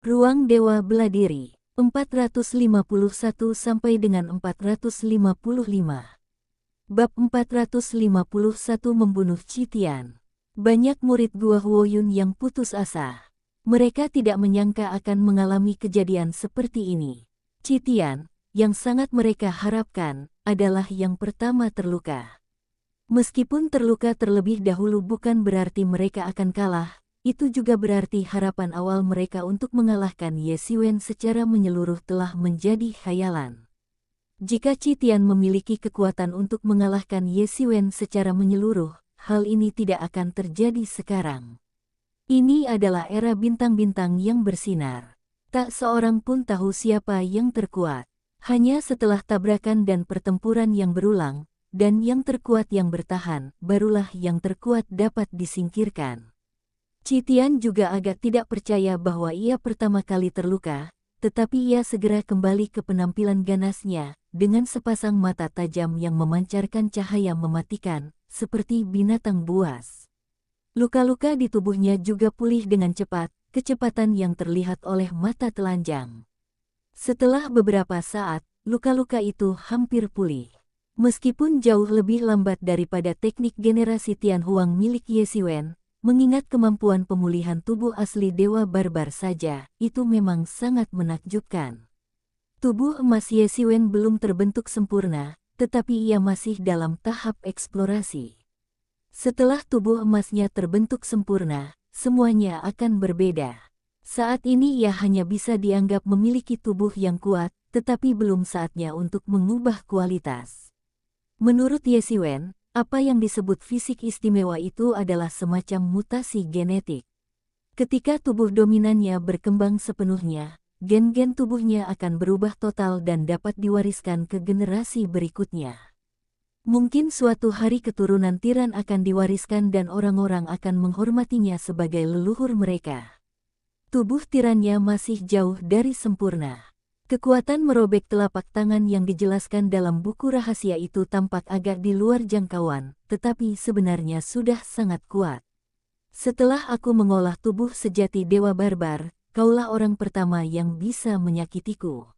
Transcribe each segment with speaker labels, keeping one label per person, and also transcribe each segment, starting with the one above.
Speaker 1: Ruang Dewa Beladiri 451 sampai dengan 455. Bab 451 Membunuh Citian. Banyak murid Gua Huoyun yang putus asa. Mereka tidak menyangka akan mengalami kejadian seperti ini. Citian, yang sangat mereka harapkan, adalah yang pertama terluka. Meskipun terluka terlebih dahulu bukan berarti mereka akan kalah, itu juga berarti harapan awal mereka untuk mengalahkan Ye Xiwen secara menyeluruh telah menjadi khayalan. Jika Citian memiliki kekuatan untuk mengalahkan Ye Xiwen secara menyeluruh, hal ini tidak akan terjadi sekarang. Ini adalah era bintang-bintang yang bersinar. Tak seorang pun tahu siapa yang terkuat. Hanya setelah tabrakan dan pertempuran yang berulang, dan yang terkuat yang bertahan, barulah yang terkuat dapat disingkirkan. Citian juga agak tidak percaya bahwa ia pertama kali terluka, tetapi ia segera kembali ke penampilan ganasnya, dengan sepasang mata tajam yang memancarkan cahaya mematikan, seperti binatang buas. Luka-luka di tubuhnya juga pulih dengan cepat, kecepatan yang terlihat oleh mata telanjang. Setelah beberapa saat, luka-luka itu hampir pulih. Meskipun jauh lebih lambat daripada teknik generasi Tianhuang milik Ye Xiwen, mengingat kemampuan pemulihan tubuh asli Dewa Barbar saja, itu memang sangat menakjubkan. Tubuh emas Ye Xiwen belum terbentuk sempurna, tetapi ia masih dalam tahap eksplorasi. Setelah tubuh emasnya terbentuk sempurna, semuanya akan berbeda. Saat ini ia hanya bisa dianggap memiliki tubuh yang kuat, tetapi belum saatnya untuk mengubah kualitas. Menurut Ye Xiwen, apa yang disebut fisik istimewa itu adalah semacam mutasi genetik. Ketika tubuh dominannya berkembang sepenuhnya, gen-gen tubuhnya akan berubah total dan dapat diwariskan ke generasi berikutnya. Mungkin suatu hari keturunan tiran akan diwariskan dan orang-orang akan menghormatinya sebagai leluhur mereka. Tubuh tirannya masih jauh dari sempurna. Kekuatan merobek telapak tangan yang dijelaskan dalam buku rahasia itu tampak agak di luar jangkauan, tetapi sebenarnya sudah sangat kuat. Setelah aku mengolah tubuh sejati Dewa Barbar, kaulah orang pertama yang bisa menyakitiku,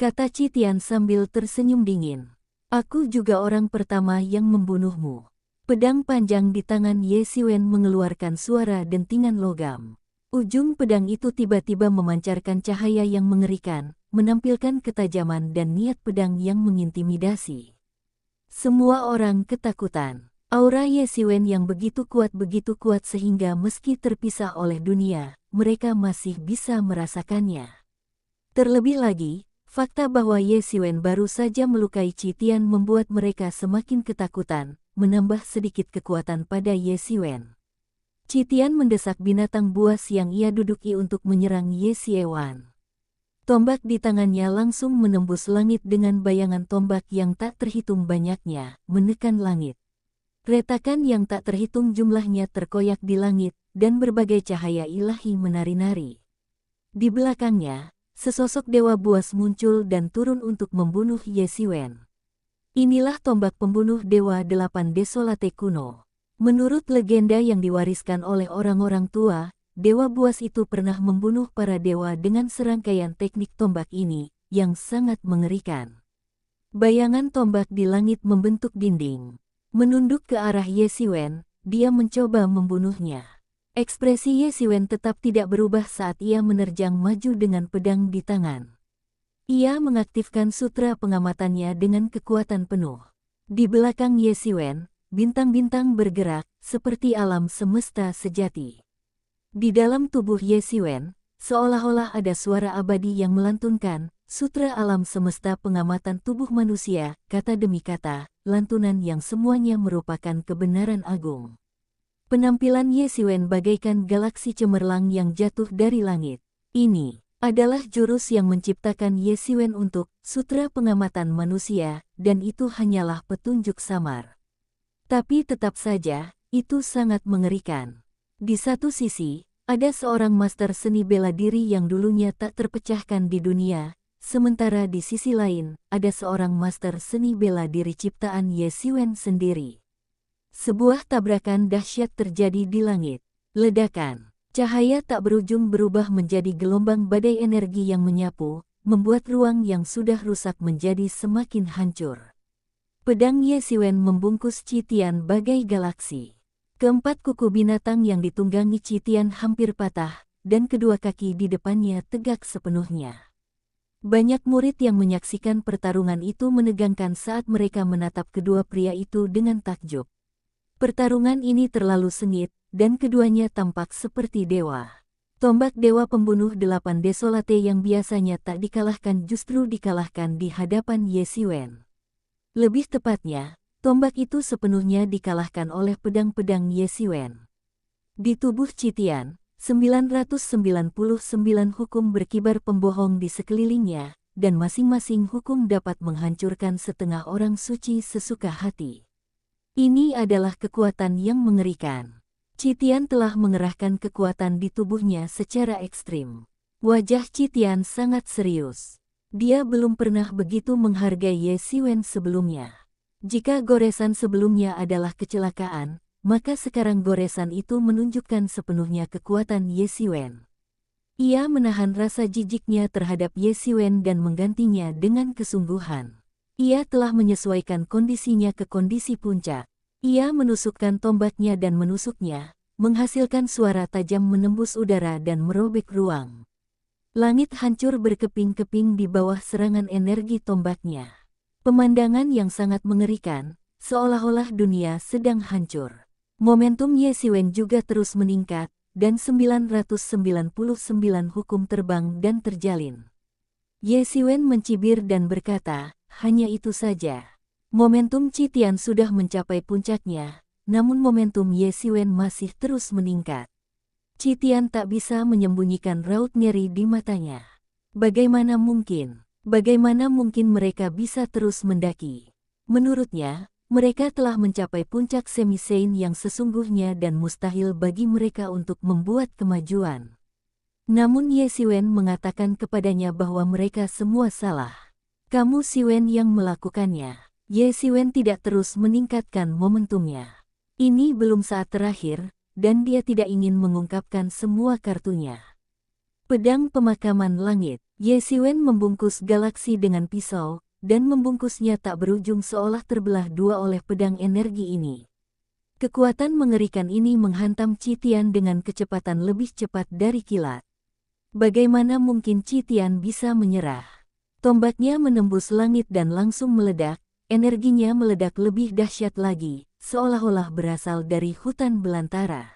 Speaker 1: kata Citian sambil tersenyum dingin. Aku juga orang pertama yang membunuhmu. Pedang panjang di tangan Ye Xiwen mengeluarkan suara dentingan logam. Ujung pedang itu tiba-tiba memancarkan cahaya yang mengerikan, menampilkan ketajaman dan niat pedang yang mengintimidasi. Semua orang ketakutan. Aura Ye Xiwen yang begitu kuat sehingga meski terpisah oleh dunia, mereka masih bisa merasakannya. Terlebih lagi, fakta bahwa Ye Xiwen baru saja melukai Citian membuat mereka semakin ketakutan, menambah sedikit kekuatan pada Ye Xiwen. Citian mendesak binatang buas yang ia duduki untuk menyerang Ye Xiwen. Tombak di tangannya langsung menembus langit dengan bayangan tombak yang tak terhitung banyaknya, menekan langit. Retakan yang tak terhitung jumlahnya terkoyak di langit, dan berbagai cahaya ilahi menari-nari. Di belakangnya, sesosok dewa buas muncul dan turun untuk membunuh Ye Xiwen. Inilah tombak pembunuh Dewa Delapan Desolate kuno. Menurut legenda yang diwariskan oleh orang-orang tua, dewa buas itu pernah membunuh para dewa dengan serangkaian teknik tombak ini, yang sangat mengerikan. Bayangan tombak di langit membentuk dinding. Menunduk ke arah Ye Xiwen, dia mencoba membunuhnya. Ekspresi Ye Xiwen tetap tidak berubah saat ia menerjang maju dengan pedang di tangan. Ia mengaktifkan sutra pengamatannya dengan kekuatan penuh. Di belakang Ye Xiwen, bintang-bintang bergerak, seperti alam semesta sejati. Di dalam tubuh Ye Xiwen, seolah-olah ada suara abadi yang melantunkan, sutra alam semesta pengamatan tubuh manusia, kata demi kata, lantunan yang semuanya merupakan kebenaran agung. Penampilan Ye Xiwen bagaikan galaksi cemerlang yang jatuh dari langit. Ini adalah jurus yang menciptakan Ye Xiwen untuk sutra pengamatan manusia, dan itu hanyalah petunjuk samar. Tapi tetap saja, itu sangat mengerikan. Di satu sisi, ada seorang master seni bela diri yang dulunya tak terpecahkan di dunia, sementara di sisi lain, ada seorang master seni bela diri ciptaan Ye Xiwen sendiri. Sebuah tabrakan dahsyat terjadi di langit. Ledakan. Cahaya tak berujung berubah menjadi gelombang badai energi yang menyapu, membuat ruang yang sudah rusak menjadi semakin hancur. Pedang Ye Xiwen membungkus Citian bagai galaksi. Keempat kuku binatang yang ditunggangi Citian hampir patah, dan kedua kaki di depannya tegak sepenuhnya. Banyak murid yang menyaksikan pertarungan itu menegangkan saat mereka menatap kedua pria itu dengan takjub. Pertarungan ini terlalu sengit, dan keduanya tampak seperti dewa. Tombak dewa pembunuh 8 desolate yang biasanya tak dikalahkan justru dikalahkan di hadapan Ye Xiwen. Lebih tepatnya, tombak itu sepenuhnya dikalahkan oleh pedang-pedang Ye Xiwen. Di tubuh Citian, 999 hukum berkibar pembohong di sekelilingnya, dan masing-masing hukum dapat menghancurkan setengah orang suci sesuka hati. Ini adalah kekuatan yang mengerikan. Citian telah mengerahkan kekuatan di tubuhnya secara ekstrim. Wajah Citian sangat serius. Dia belum pernah begitu menghargai Ye Xiwen sebelumnya. Jika goresan sebelumnya adalah kecelakaan, maka sekarang goresan itu menunjukkan sepenuhnya kekuatan Ye Xiwen. Ia menahan rasa jijiknya terhadap Ye Xiwen dan menggantinya dengan kesungguhan. Ia telah menyesuaikan kondisinya ke kondisi puncak. Ia menusukkan tombaknya dan menusuknya, menghasilkan suara tajam menembus udara dan merobek ruang. Langit hancur berkeping-keping di bawah serangan energi tombaknya. Pemandangan yang sangat mengerikan, seolah-olah dunia sedang hancur. Momentum Ye Xiwen juga terus meningkat, dan 999 hukum terbang dan terjalin. Ye Xiwen mencibir dan berkata, hanya itu saja. Momentum Citian sudah mencapai puncaknya, namun momentum Ye Xiwen masih terus meningkat. Citian tak bisa menyembunyikan raut ngeri di matanya. Bagaimana mungkin mereka bisa terus mendaki? Menurutnya, mereka telah mencapai puncak semi-saint yang sesungguhnya dan mustahil bagi mereka untuk membuat kemajuan. Namun Ye Xiwen mengatakan kepadanya bahwa mereka semua salah. Kamu Xiwen yang melakukannya. Ye Xiwen tidak terus meningkatkan momentumnya. Ini belum saat terakhir, dan dia tidak ingin mengungkapkan semua kartunya. Pedang pemakaman langit. Ye Xiwen membungkus galaksi dengan pisau, dan membungkusnya tak berujung seolah terbelah dua oleh pedang energi ini. Kekuatan mengerikan ini menghantam Citian dengan kecepatan lebih cepat dari kilat. Bagaimana mungkin Citian bisa menyerah? Tombaknya menembus langit dan langsung meledak, energinya meledak lebih dahsyat lagi, seolah-olah berasal dari hutan belantara.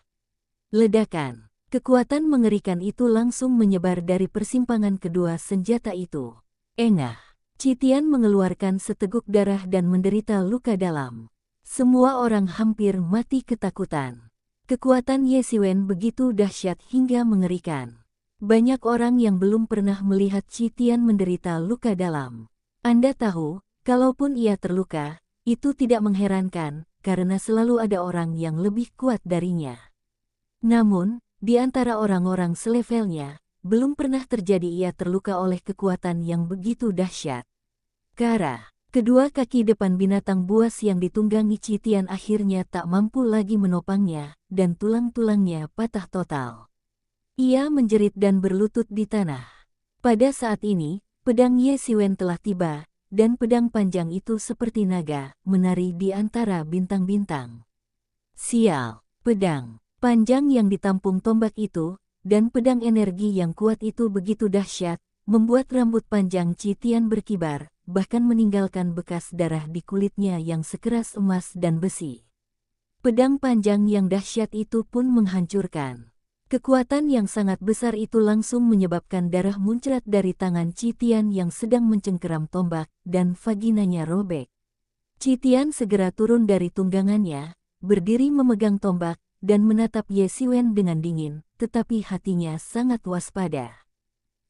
Speaker 1: Ledakan. Kekuatan mengerikan itu langsung menyebar dari persimpangan kedua senjata itu. Engah. Citian mengeluarkan seteguk darah dan menderita luka dalam. Semua orang hampir mati ketakutan. Kekuatan Ye Xiwen begitu dahsyat hingga mengerikan. Banyak orang yang belum pernah melihat Citian menderita luka dalam. Anda tahu, kalaupun ia terluka, itu tidak mengherankan, karena selalu ada orang yang lebih kuat darinya. Namun, di antara orang-orang selevelnya, belum pernah terjadi ia terluka oleh kekuatan yang begitu dahsyat. Kara, kedua kaki depan binatang buas yang ditunggangi Citian akhirnya tak mampu lagi menopangnya, dan tulang-tulangnya patah total. Ia menjerit dan berlutut di tanah. Pada saat ini, pedang Ye Xiwen telah tiba, dan pedang panjang itu seperti naga, menari di antara bintang-bintang. Sial, pedang panjang yang ditampung tombak itu, dan pedang energi yang kuat itu begitu dahsyat, membuat rambut panjang Citian berkibar, bahkan meninggalkan bekas darah di kulitnya yang sekeras emas dan besi. Pedang panjang yang dahsyat itu pun menghancurkan. Kekuatan yang sangat besar itu langsung menyebabkan darah muncrat dari tangan Citian yang sedang mencengkeram tombak, dan vaginanya robek. Citian segera turun dari tunggangannya, berdiri memegang tombak, dan menatap Ye Xiwen dengan dingin, tetapi hatinya sangat waspada.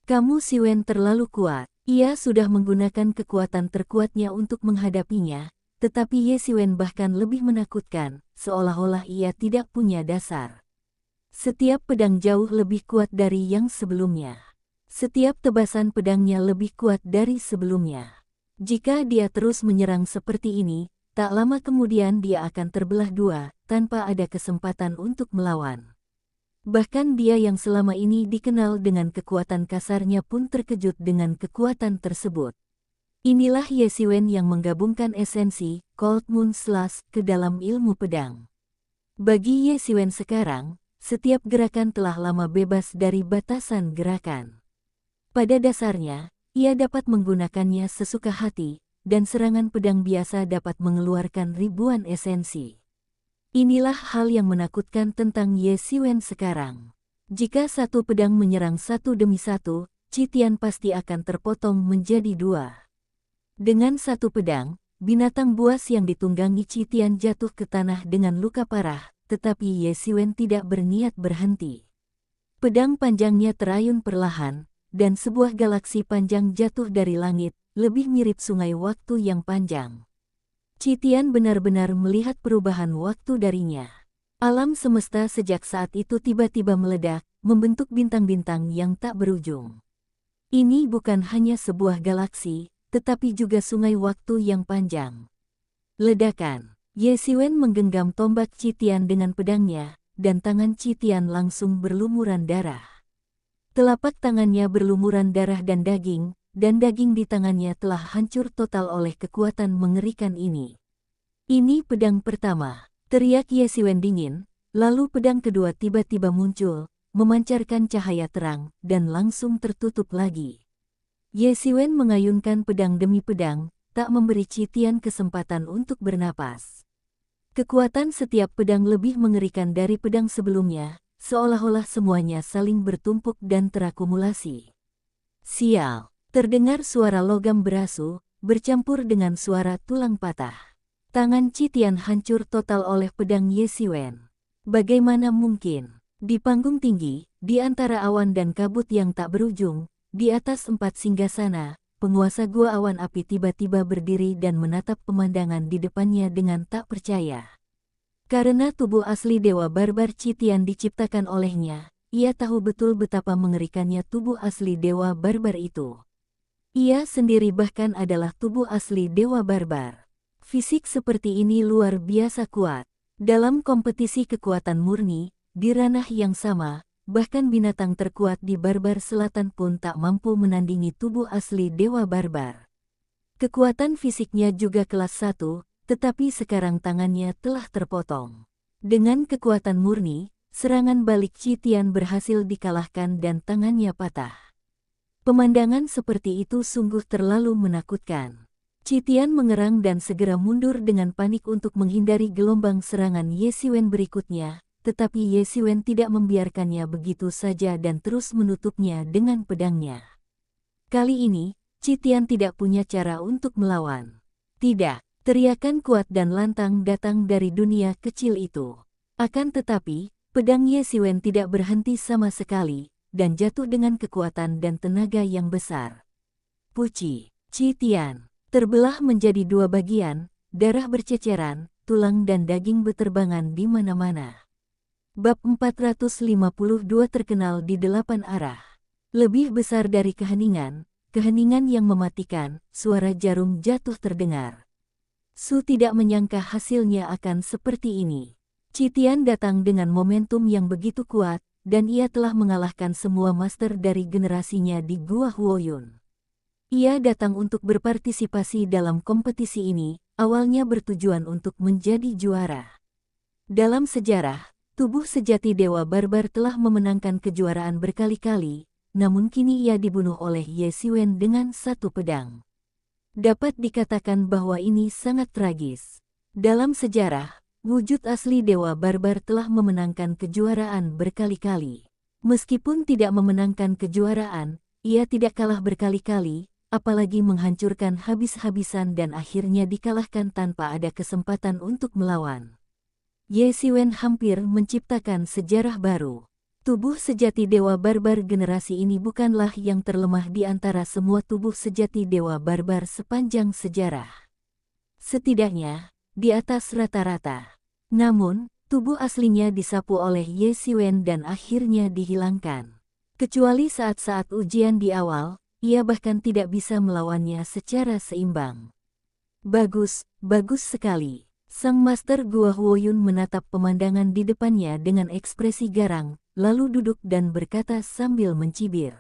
Speaker 1: Kamu Xiwen terlalu kuat. Ia sudah menggunakan kekuatan terkuatnya untuk menghadapinya, tetapi Ye Xiwen bahkan lebih menakutkan, seolah-olah ia tidak punya dasar. Setiap pedang jauh lebih kuat dari yang sebelumnya. Setiap tebasan pedangnya lebih kuat dari sebelumnya. Jika dia terus menyerang seperti ini, tak lama kemudian dia akan terbelah dua, tanpa ada kesempatan untuk melawan. Bahkan dia yang selama ini dikenal dengan kekuatan kasarnya pun terkejut dengan kekuatan tersebut. Inilah Ye Xiwen yang menggabungkan esensi Cold Moon Slash ke dalam ilmu pedang. Bagi Ye Xiwen sekarang, setiap gerakan telah lama bebas dari batasan gerakan. Pada dasarnya, ia dapat menggunakannya sesuka hati, dan serangan pedang biasa dapat mengeluarkan ribuan esensi. Inilah hal yang menakutkan tentang Ye Xiwen sekarang. Jika satu pedang menyerang satu demi satu, Qitian pasti akan terpotong menjadi dua. Dengan satu pedang, binatang buas yang ditunggangi Qitian jatuh ke tanah dengan luka parah, tetapi Ye Xiwen tidak berniat berhenti. Pedang panjangnya terayun perlahan, dan sebuah galaksi panjang jatuh dari langit, lebih mirip sungai waktu yang panjang. Qitian benar-benar melihat perubahan waktu darinya. Alam semesta sejak saat itu tiba-tiba meledak, membentuk bintang-bintang yang tak berujung. Ini bukan hanya sebuah galaksi, tetapi juga sungai waktu yang panjang. Ledakan. Ye Xiwen menggenggam tombak Qitian dengan pedangnya, dan tangan Qitian langsung berlumuran darah. Telapak tangannya berlumuran darah dan daging di tangannya telah hancur total oleh kekuatan mengerikan ini. Ini pedang pertama, teriak Ye Xiwen dingin, lalu pedang kedua tiba-tiba muncul, memancarkan cahaya terang, dan langsung tertutup lagi. Ye Xiwen mengayunkan pedang demi pedang, tak memberi Qitian kesempatan untuk bernapas. Kekuatan setiap pedang lebih mengerikan dari pedang sebelumnya, seolah-olah semuanya saling bertumpuk dan terakumulasi. Sial, terdengar suara logam berasu, bercampur dengan suara tulang patah. Tangan Qitian hancur total oleh pedang Ye Xiwen. Bagaimana mungkin? Di panggung tinggi, di antara awan dan kabut yang tak berujung, di atas 4 singgasana, penguasa gua awan api tiba-tiba berdiri dan menatap pemandangan di depannya dengan tak percaya. Karena tubuh asli Dewa Barbar Qitian diciptakan olehnya, ia tahu betul betapa mengerikannya tubuh asli Dewa Barbar itu. Ia sendiri bahkan adalah tubuh asli Dewa Barbar. Fisik seperti ini luar biasa kuat. Dalam kompetisi kekuatan murni, di ranah yang sama, bahkan binatang terkuat di Barbar Selatan pun tak mampu menandingi tubuh asli Dewa Barbar. Kekuatan fisiknya juga kelas 1, tetapi sekarang tangannya telah terpotong. Dengan kekuatan murni, serangan balik Qitian berhasil dikalahkan dan tangannya patah. Pemandangan seperti itu sungguh terlalu menakutkan. Qitian mengerang dan segera mundur dengan panik untuk menghindari gelombang serangan Ye Xiwen berikutnya. Tetapi Ye Xiwen tidak membiarkannya begitu saja dan terus menutupnya dengan pedangnya. Kali ini, Qitian tidak punya cara untuk melawan. Tidak, teriakan kuat dan lantang datang dari dunia kecil itu. Akan tetapi, pedang Ye Xiwen tidak berhenti sama sekali, dan jatuh dengan kekuatan dan tenaga yang besar. Puci, Qitian, terbelah menjadi dua bagian, darah berceceran, tulang dan daging beterbangan di mana-mana. Bab 452 terkenal di 8 arah. Lebih besar dari keheningan, keheningan yang mematikan, suara jarum jatuh terdengar. Su tidak menyangka hasilnya akan seperti ini. Qitian datang dengan momentum yang begitu kuat, dan ia telah mengalahkan semua master dari generasinya di Gua Huoyun. Ia datang untuk berpartisipasi dalam kompetisi ini, awalnya bertujuan untuk menjadi juara. Dalam sejarah, tubuh sejati Dewa Barbar telah memenangkan kejuaraan berkali-kali, namun kini ia dibunuh oleh Ye Xiwen dengan satu pedang. Dapat dikatakan bahwa ini sangat tragis. Dalam sejarah, wujud asli Dewa Barbar telah memenangkan kejuaraan berkali-kali. Meskipun tidak memenangkan kejuaraan, ia tidak kalah berkali-kali, apalagi menghancurkan habis-habisan dan akhirnya dikalahkan tanpa ada kesempatan untuk melawan. Ye Xiwen hampir menciptakan sejarah baru. Tubuh sejati Dewa Barbar generasi ini bukanlah yang terlemah di antara semua tubuh sejati Dewa Barbar sepanjang sejarah. Setidaknya, di atas rata-rata. Namun, tubuh aslinya disapu oleh Ye Xiwen dan akhirnya dihilangkan. Kecuali saat-saat ujian di awal, ia bahkan tidak bisa melawannya secara seimbang. Bagus, bagus sekali. Sang Master Gua Huoyun menatap pemandangan di depannya dengan ekspresi garang, lalu duduk dan berkata sambil mencibir.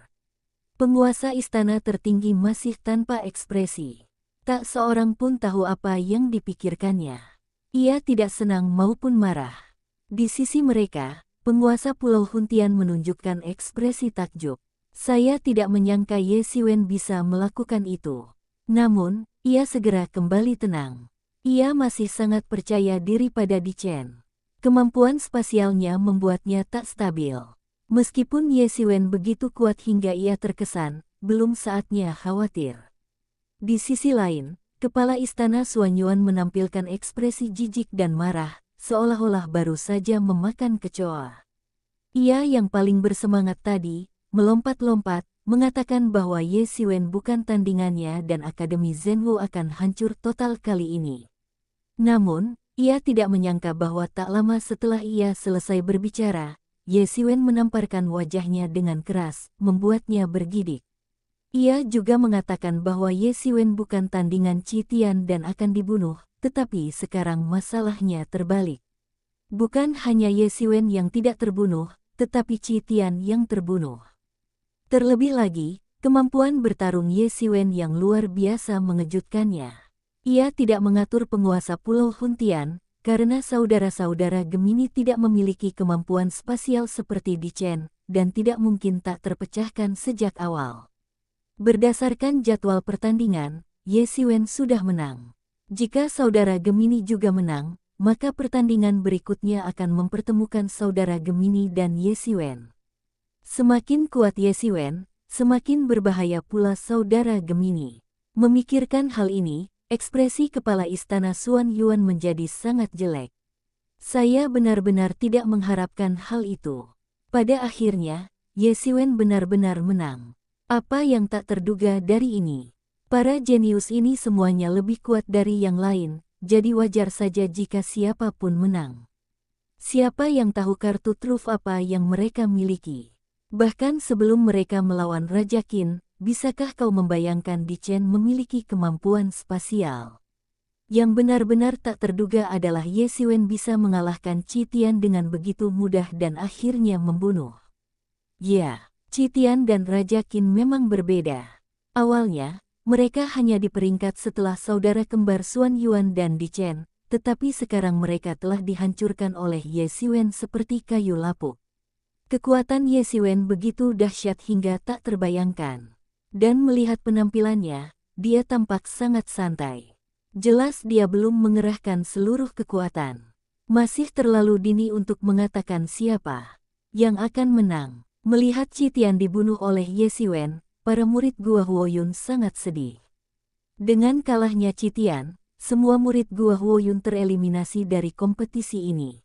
Speaker 1: Penguasa istana tertinggi masih tanpa ekspresi. Tak seorang pun tahu apa yang dipikirkannya. Ia tidak senang maupun marah. Di sisi mereka, penguasa Pulau Huntian menunjukkan ekspresi takjub. Saya tidak menyangka Ye Xiwen bisa melakukan itu. Namun, ia segera kembali tenang. Ia masih sangat percaya diri pada Di Chen. Kemampuan spasialnya membuatnya tak stabil. Meskipun Ye Xiwen begitu kuat hingga ia terkesan, belum saatnya khawatir. Di sisi lain, kepala istana Xuan Yuan menampilkan ekspresi jijik dan marah, seolah-olah baru saja memakan kecoa. Ia yang paling bersemangat tadi, melompat-lompat, mengatakan bahwa Ye Xiwen bukan tandingannya dan Akademi Zhenwu akan hancur total kali ini. Namun, ia tidak menyangka bahwa tak lama setelah ia selesai berbicara, Ye Xiwen menamparkan wajahnya dengan keras, membuatnya bergidik. Ia juga mengatakan bahwa Ye Xiwen bukan tandingan Qi Tian dan akan dibunuh, tetapi sekarang masalahnya terbalik. Bukan hanya Ye Xiwen yang tidak terbunuh, tetapi Qi Tian yang terbunuh. Terlebih lagi, kemampuan bertarung Ye Xiwen yang luar biasa mengejutkannya. Ia tidak mengatur penguasa Pulau Huntian, karena saudara-saudara Gemini tidak memiliki kemampuan spasial seperti Di Chen, dan tidak mungkin tak terpecahkan sejak awal. Berdasarkan jadwal pertandingan, Ye Xiwen sudah menang. Jika saudara Gemini juga menang, maka pertandingan berikutnya akan mempertemukan saudara Gemini dan Ye Xiwen. Semakin kuat Ye Xiwen, semakin berbahaya pula saudara Gemini. Memikirkan hal ini, ekspresi kepala istana Xuan Yuan menjadi sangat jelek. Saya benar-benar tidak mengharapkan hal itu. Pada akhirnya, Ye Xiwen benar-benar menang. Apa yang tak terduga dari ini? Para jenius ini semuanya lebih kuat dari yang lain, jadi wajar saja jika siapapun menang. Siapa yang tahu kartu truf apa yang mereka miliki? Bahkan sebelum mereka melawan Raja Qin, bisakah kau membayangkan Di Chen memiliki kemampuan spasial? Yang benar-benar tak terduga adalah Ye Xiwen bisa mengalahkan Qi Tian dengan begitu mudah dan akhirnya membunuh. Ya, Qi Tian dan Raja Qin memang berbeda. Awalnya, mereka hanya di peringkat setelah saudara kembar Xuan Yuan dan Di Chen, tetapi sekarang mereka telah dihancurkan oleh Ye Xiwen seperti kayu lapuk. Kekuatan Ye Xiwen begitu dahsyat hingga tak terbayangkan. Dan melihat penampilannya, dia tampak sangat santai. Jelas dia belum mengerahkan seluruh kekuatan. Masih terlalu dini untuk mengatakan siapa yang akan menang. Melihat Qi Tian dibunuh oleh Ye Xiwen, para murid Gua Huoyun sangat sedih. Dengan kalahnya Qi Tian, semua murid Gua Huoyun tereliminasi dari kompetisi ini.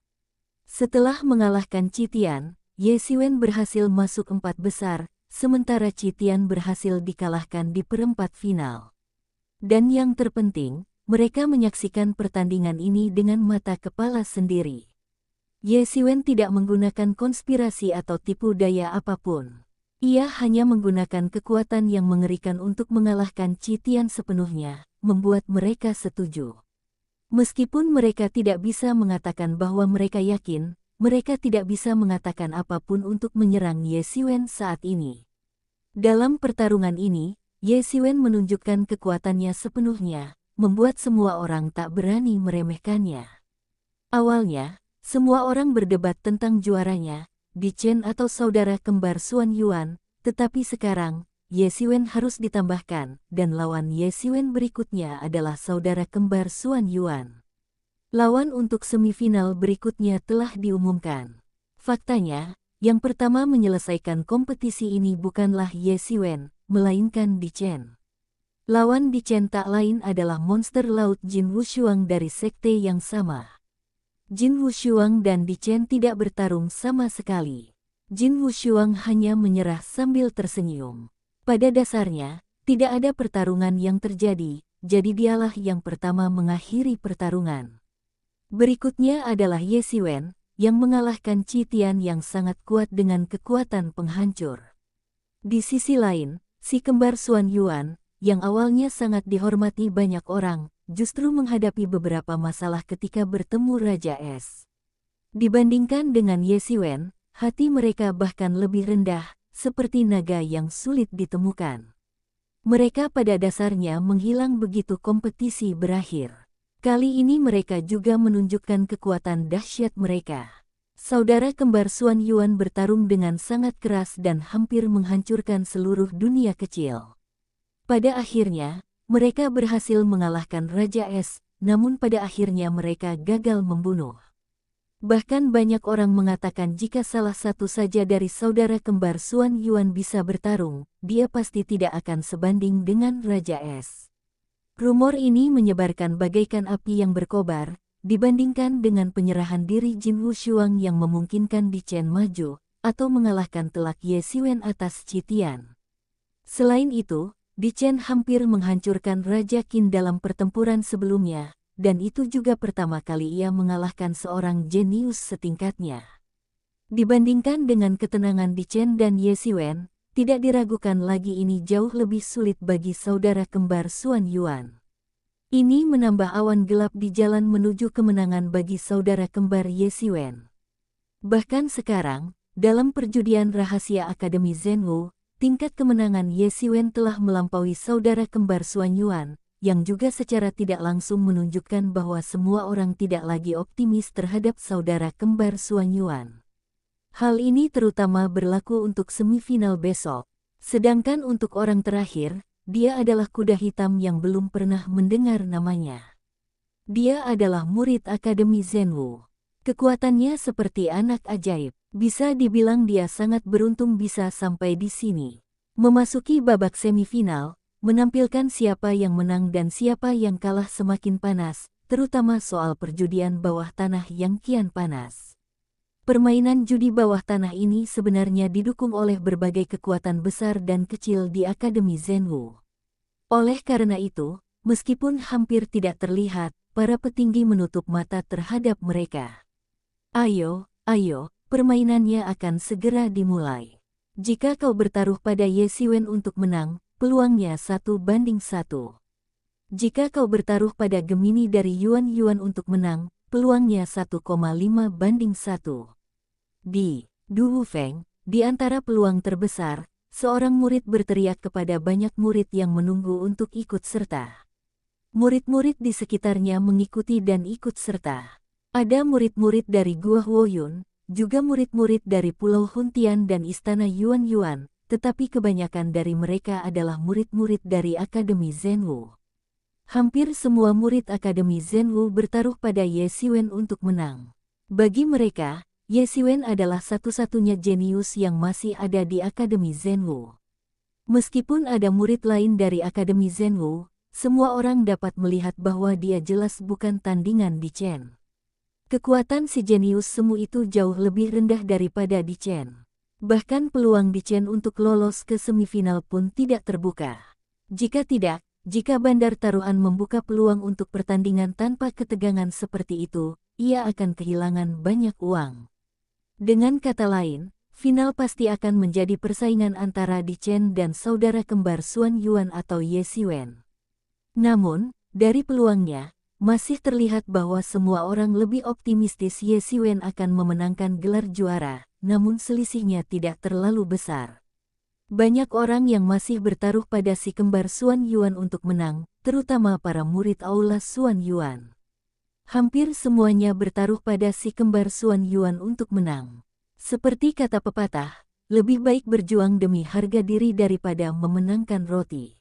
Speaker 1: Setelah mengalahkan Qi Tian, Ye Xiwen berhasil masuk 4 besar, sementara Qi Tian berhasil dikalahkan di perempat final. Dan yang terpenting, mereka menyaksikan pertandingan ini dengan mata kepala sendiri. Ye Xiwen tidak menggunakan konspirasi atau tipu daya apapun. Ia hanya menggunakan kekuatan yang mengerikan untuk mengalahkan Qi Tian sepenuhnya, membuat mereka setuju. Meskipun mereka tidak bisa mengatakan bahwa mereka yakin, mereka tidak bisa mengatakan apapun untuk menyerang Ye Xiwen saat ini. Dalam pertarungan ini, Ye Xiwen menunjukkan kekuatannya sepenuhnya, membuat semua orang tak berani meremehkannya. Awalnya, semua orang berdebat tentang juaranya, Di Chen atau saudara kembar Xuan Yuan, tetapi sekarang, Ye Xiwen harus ditambahkan, dan lawan Ye Xiwen berikutnya adalah saudara kembar Xuan Yuan. Lawan untuk semifinal berikutnya telah diumumkan. Faktanya, yang pertama menyelesaikan kompetisi ini bukanlah Ye Xiwen, melainkan Di Chen. Lawan Di Chen tak lain adalah monster laut Jin Wushuang dari sekte yang sama. Jin Wushuang dan Di Chen tidak bertarung sama sekali. Jin Wushuang hanya menyerah sambil tersenyum. Pada dasarnya, tidak ada pertarungan yang terjadi, jadi dialah yang pertama mengakhiri pertarungan. Berikutnya adalah Ye Xiwen, yang mengalahkan Qi Tian yang sangat kuat dengan kekuatan penghancur. Di sisi lain, si kembar Xuan Yuan, yang awalnya sangat dihormati banyak orang, justru menghadapi beberapa masalah ketika bertemu Raja Es. Dibandingkan dengan Ye Xiwen, hati mereka bahkan lebih rendah, seperti naga yang sulit ditemukan. Mereka pada dasarnya menghilang begitu kompetisi berakhir. Kali ini mereka juga menunjukkan kekuatan dahsyat mereka. Saudara kembar Xuan Yuan bertarung dengan sangat keras dan hampir menghancurkan seluruh dunia kecil. Pada akhirnya, mereka berhasil mengalahkan Raja Es, namun pada akhirnya mereka gagal membunuh. Bahkan banyak orang mengatakan jika salah satu saja dari saudara kembar Xuan Yuan bisa bertarung, dia pasti tidak akan sebanding dengan Raja Es. Rumor ini menyebarkan bagaikan api yang berkobar, dibandingkan dengan penyerahan diri Jin Wushuang yang memungkinkan Di Chen maju, atau mengalahkan telak Ye Xiwen atas Citian. Selain itu, Di Chen hampir menghancurkan Raja Qin dalam pertempuran sebelumnya, dan itu juga pertama kali ia mengalahkan seorang jenius setingkatnya. Dibandingkan dengan ketenangan Di Chen dan Ye Xiwen, tidak diragukan lagi ini jauh lebih sulit bagi saudara kembar Xuan Yuan. Ini menambah awan gelap di jalan menuju kemenangan bagi saudara kembar Ye Xiwen. Bahkan sekarang, dalam perjudian rahasia Akademi Zhenwu, tingkat kemenangan Ye Xiwen telah melampaui saudara kembar Xuan Yuan, yang juga secara tidak langsung menunjukkan bahwa semua orang tidak lagi optimis terhadap saudara kembar Xuan Yuan. Hal ini terutama berlaku untuk semifinal besok, sedangkan untuk orang terakhir, dia adalah kuda hitam yang belum pernah mendengar namanya. Dia adalah murid Akademi Zhenwu. Kekuatannya seperti anak ajaib. Bisa dibilang dia sangat beruntung bisa sampai di sini. Memasuki babak semifinal, menampilkan siapa yang menang dan siapa yang kalah semakin panas, terutama soal perjudian bawah tanah yang kian panas. Permainan judi bawah tanah ini sebenarnya didukung oleh berbagai kekuatan besar dan kecil di Akademi Zhenwu. Oleh karena itu, meskipun hampir tidak terlihat, para petinggi menutup mata terhadap mereka. Ayo, permainannya akan segera dimulai. Jika kau bertaruh pada Ye Xiwen untuk menang, peluangnya 1-1. Jika kau bertaruh pada Gemini dari Yuan untuk menang, peluangnya 1,5-1. Di Du Wufeng, di antara peluang terbesar, seorang murid berteriak kepada banyak murid yang menunggu untuk ikut serta. Murid-murid di sekitarnya mengikuti dan ikut serta. Ada murid-murid dari Gua Huoyun, juga murid-murid dari Pulau Huntian dan Istana Yuan, tetapi kebanyakan dari mereka adalah murid-murid dari Akademi Zhenwu. Hampir semua murid Akademi Zhenwu bertaruh pada Ye Xiwen untuk menang. Bagi mereka, Ye Xiwen adalah satu-satunya jenius yang masih ada di Akademi Zhenwu. Meskipun ada murid lain dari Akademi Zhenwu, semua orang dapat melihat bahwa dia jelas bukan tandingan Di Chen. Kekuatan si jenius semu itu jauh lebih rendah daripada Di Chen. Bahkan peluang Di Chen untuk lolos ke semifinal pun tidak terbuka. Jika bandar taruhan membuka peluang untuk pertandingan tanpa ketegangan seperti itu, ia akan kehilangan banyak uang. Dengan kata lain, final pasti akan menjadi persaingan antara Di Chen dan saudara kembar Xuan Yuan atau Ye Xiwen. Namun, dari peluangnya, masih terlihat bahwa semua orang lebih optimistis Ye Xiwen akan memenangkan gelar juara, namun selisihnya tidak terlalu besar. Banyak orang yang masih bertaruh pada si kembar Xuan Yuan untuk menang, terutama para murid Aula Xuan Yuan. Hampir semuanya bertaruh pada si kembar Xuan Yuan untuk menang. Seperti kata pepatah, lebih baik berjuang demi harga diri daripada memenangkan roti.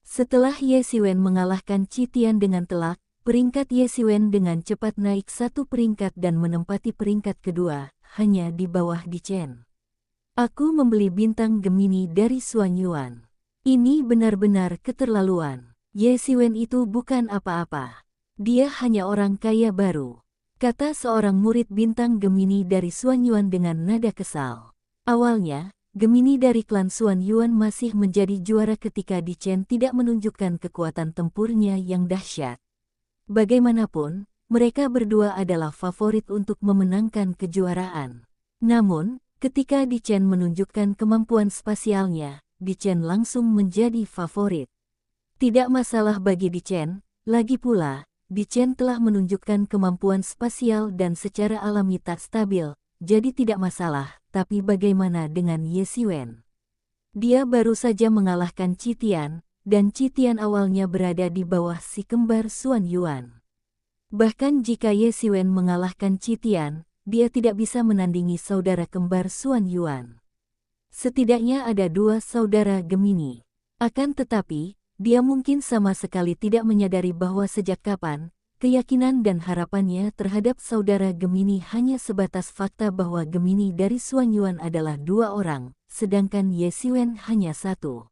Speaker 1: Setelah Ye Xiwen mengalahkan Citian dengan telak, peringkat Ye Xiwen dengan cepat naik 1 peringkat dan menempati peringkat kedua, hanya di bawah Di Chen. Aku membeli bintang Gemini dari Xuan Yuan. Ini benar-benar keterlaluan. Ye Xiwen itu bukan apa-apa. Dia hanya orang kaya baru, kata seorang murid bintang Gemini dari Xuan Yuan dengan nada kesal. Awalnya, Gemini dari klan Xuan Yuan masih menjadi juara ketika Di Chen tidak menunjukkan kekuatan tempurnya yang dahsyat. Bagaimanapun, mereka berdua adalah favorit untuk memenangkan kejuaraan. Namun, ketika Di Chen menunjukkan kemampuan spasialnya, Di Chen langsung menjadi favorit. Tidak masalah bagi Di Chen, Lagi pula, Di Chen telah menunjukkan kemampuan spasial dan secara alami tak stabil, jadi tidak masalah, tapi bagaimana dengan Ye Xiwen? Dia baru saja mengalahkan Qitian, dan Qitian awalnya berada di bawah si kembar Xuan Yuan. Bahkan jika Ye Xiwen mengalahkan Qitian, dia tidak bisa menandingi saudara kembar Xuan Yuan. Setidaknya ada dua saudara Gemini. Akan tetapi, dia mungkin sama sekali tidak menyadari bahwa sejak kapan, keyakinan dan harapannya terhadap saudara Gemini hanya sebatas fakta bahwa Gemini dari Xuan Yuan adalah dua orang, sedangkan Ye Xiwen hanya satu.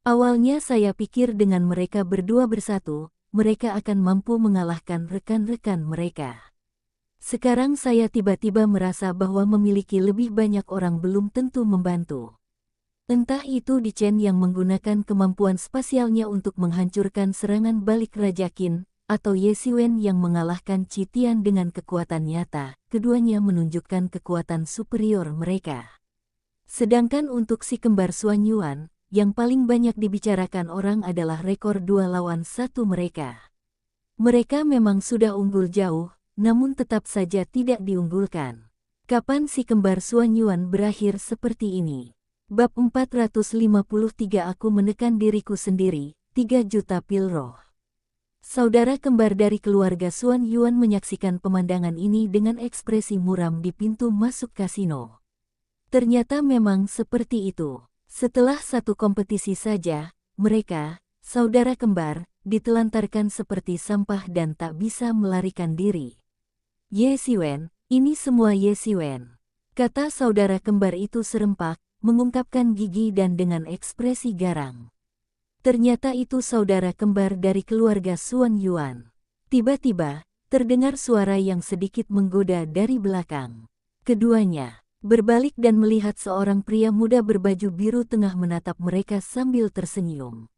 Speaker 1: Awalnya saya pikir dengan mereka berdua bersatu, mereka akan mampu mengalahkan rekan-rekan mereka. Sekarang saya tiba-tiba merasa bahwa memiliki lebih banyak orang belum tentu membantu. Entah itu Di Chen yang menggunakan kemampuan spasialnya untuk menghancurkan serangan balik Raja Qin, atau Ye Xiwen yang mengalahkan Qitian dengan kekuatan nyata, keduanya menunjukkan kekuatan superior mereka. Sedangkan untuk si kembar Xuan Yuan, yang paling banyak dibicarakan orang adalah rekor 2 lawan 1 mereka. Mereka memang sudah unggul jauh, namun tetap saja tidak diunggulkan. Kapan si kembar Xuan Yuan berakhir seperti ini? Bab 453 Aku menekan diriku sendiri, 3 juta pil roh. Saudara kembar dari keluarga Xuan Yuan menyaksikan pemandangan ini dengan ekspresi muram di pintu masuk kasino. Ternyata memang seperti itu. Setelah satu kompetisi saja, mereka, saudara kembar, ditelantarkan seperti sampah dan tak bisa melarikan diri. Ye Xiwen, ini semua Ye Xiwen, kata saudara kembar itu serempak, mengungkapkan gigi dan dengan ekspresi garang. Ternyata itu saudara kembar dari keluarga Xuan Yuan. Tiba-tiba, terdengar suara yang sedikit menggoda dari belakang. Keduanya berbalik dan melihat seorang pria muda berbaju biru tengah menatap mereka sambil tersenyum.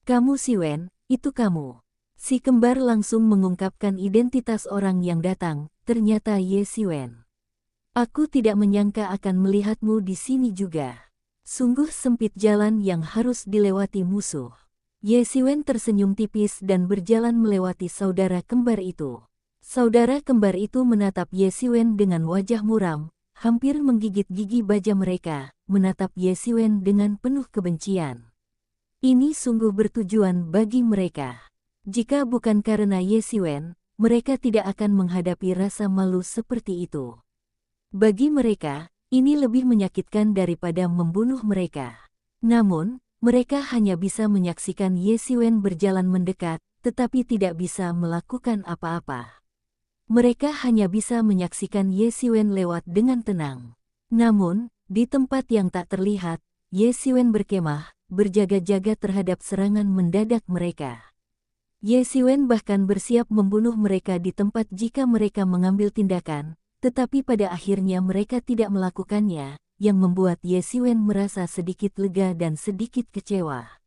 Speaker 1: Kamu Xiwen, itu kamu. Si kembar langsung mengungkapkan identitas orang yang datang, ternyata Ye Xiwen. Aku tidak menyangka akan melihatmu di sini juga. Sungguh sempit jalan yang harus dilewati musuh. Ye Xiwen tersenyum tipis dan berjalan melewati saudara kembar itu. Saudara kembar itu menatap Ye Xiwen dengan wajah muram, hampir menggigit gigi baja mereka, menatap Ye Xiwen dengan penuh kebencian. Ini sungguh bertujuan bagi mereka. Jika bukan karena Ye Xiwen, mereka tidak akan menghadapi rasa malu seperti itu. Bagi mereka, ini lebih menyakitkan daripada membunuh mereka. Namun, mereka hanya bisa menyaksikan Ye Xiwen berjalan mendekat, tetapi tidak bisa melakukan apa-apa. Mereka hanya bisa menyaksikan Ye Xiwen lewat dengan tenang. Namun, di tempat yang tak terlihat, Ye Xiwen berkemah, berjaga-jaga terhadap serangan mendadak mereka. Ye Xiwen bahkan bersiap membunuh mereka di tempat jika mereka mengambil tindakan, tetapi pada akhirnya mereka tidak melakukannya, yang membuat Ye Xiwen merasa sedikit lega dan sedikit kecewa.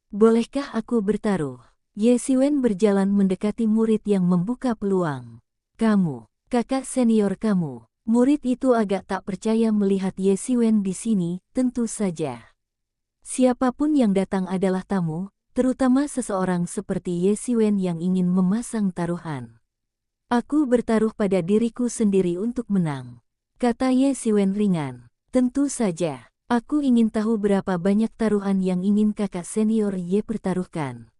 Speaker 1: Bolehkah aku bertaruh? Ye Xiwen berjalan mendekati murid yang membuka peluang. Kamu, kakak senior kamu. Murid itu agak tak percaya melihat Ye Xiwen di sini, tentu saja. Siapapun yang datang adalah tamu, terutama seseorang seperti Ye Xiwen yang ingin memasang taruhan. Aku bertaruh pada diriku sendiri untuk menang, kata Ye Xiwen ringan. Tentu saja, aku ingin tahu berapa banyak taruhan yang ingin kakak senior Ye pertaruhkan.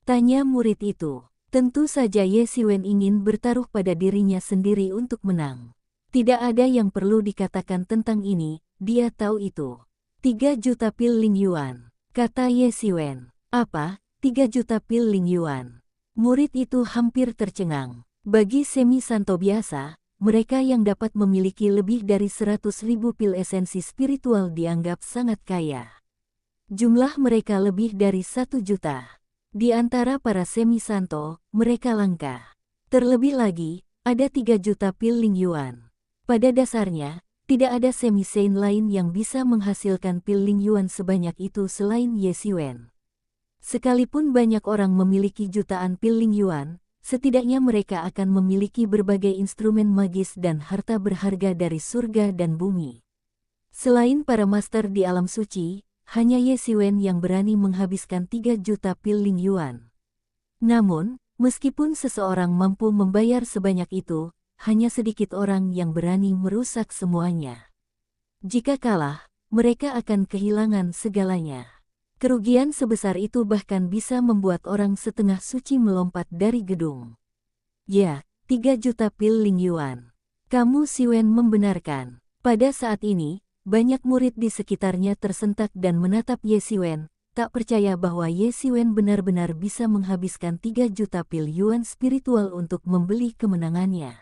Speaker 1: Tanya murid itu. Tentu saja Ye Xiwen ingin bertaruh pada dirinya sendiri untuk menang. Tidak ada yang perlu dikatakan tentang ini, dia tahu itu. 3 juta pil Ling Yuan, kata Ye Xiwen. Apa, 3 juta pil Ling Yuan? Murid itu hampir tercengang. Bagi semi santo biasa, mereka yang dapat memiliki lebih dari 100.000 pil esensi spiritual dianggap sangat kaya. Jumlah mereka lebih dari 1 juta. Di antara para semi santo, mereka langka. Terlebih lagi, ada 3 juta pil Ling Yuan. Pada dasarnya, tidak ada semi saint lain yang bisa menghasilkan pil Ling Yuan sebanyak itu selain Ye Xiwen. Sekalipun banyak orang memiliki jutaan pil Ling Yuan, setidaknya mereka akan memiliki berbagai instrumen magis dan harta berharga dari surga dan bumi. Selain para master di alam suci, hanya Ye Xiwen yang berani menghabiskan 3 juta pil Ling Yuan. Namun, meskipun seseorang mampu membayar sebanyak itu, hanya sedikit orang yang berani merusak semuanya. Jika kalah, mereka akan kehilangan segalanya. Kerugian sebesar itu bahkan bisa membuat orang setengah suci melompat dari gedung. Ya, 3 juta pil Ling Yuan. Kamu Siwen membenarkan. Pada saat ini, banyak murid di sekitarnya tersentak dan menatap Ye Siwen, tak percaya bahwa Ye Siwen benar-benar bisa menghabiskan 3 juta pil Yuan spiritual untuk membeli kemenangannya.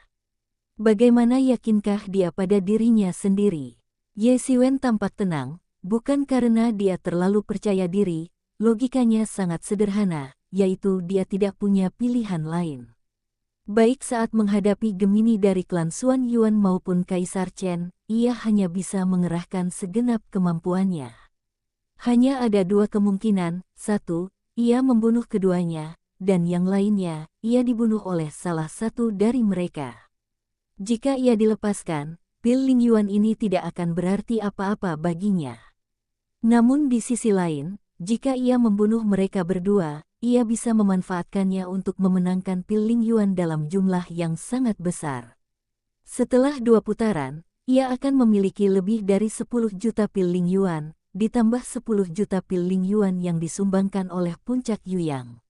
Speaker 1: Bagaimana yakinkah dia pada dirinya sendiri? Ye Siwen tampak tenang, bukan karena dia terlalu percaya diri, logikanya sangat sederhana, yaitu dia tidak punya pilihan lain. Baik saat menghadapi Gemini dari klan Xuan Yuan maupun Kaisar Chen, ia hanya bisa mengerahkan segenap kemampuannya. Hanya ada 2 kemungkinan, satu, ia membunuh keduanya, dan yang lainnya, ia dibunuh oleh salah satu dari mereka. Jika ia dilepaskan, pil Ling Yuan ini tidak akan berarti apa-apa baginya. Namun di sisi lain, jika ia membunuh mereka berdua, ia bisa memanfaatkannya untuk memenangkan pil Ling Yuan dalam jumlah yang sangat besar. Setelah 2 putaran, ia akan memiliki lebih dari 10 juta pil Ling Yuan, ditambah 10 juta pil Ling Yuan yang disumbangkan oleh Puncak Yuyang.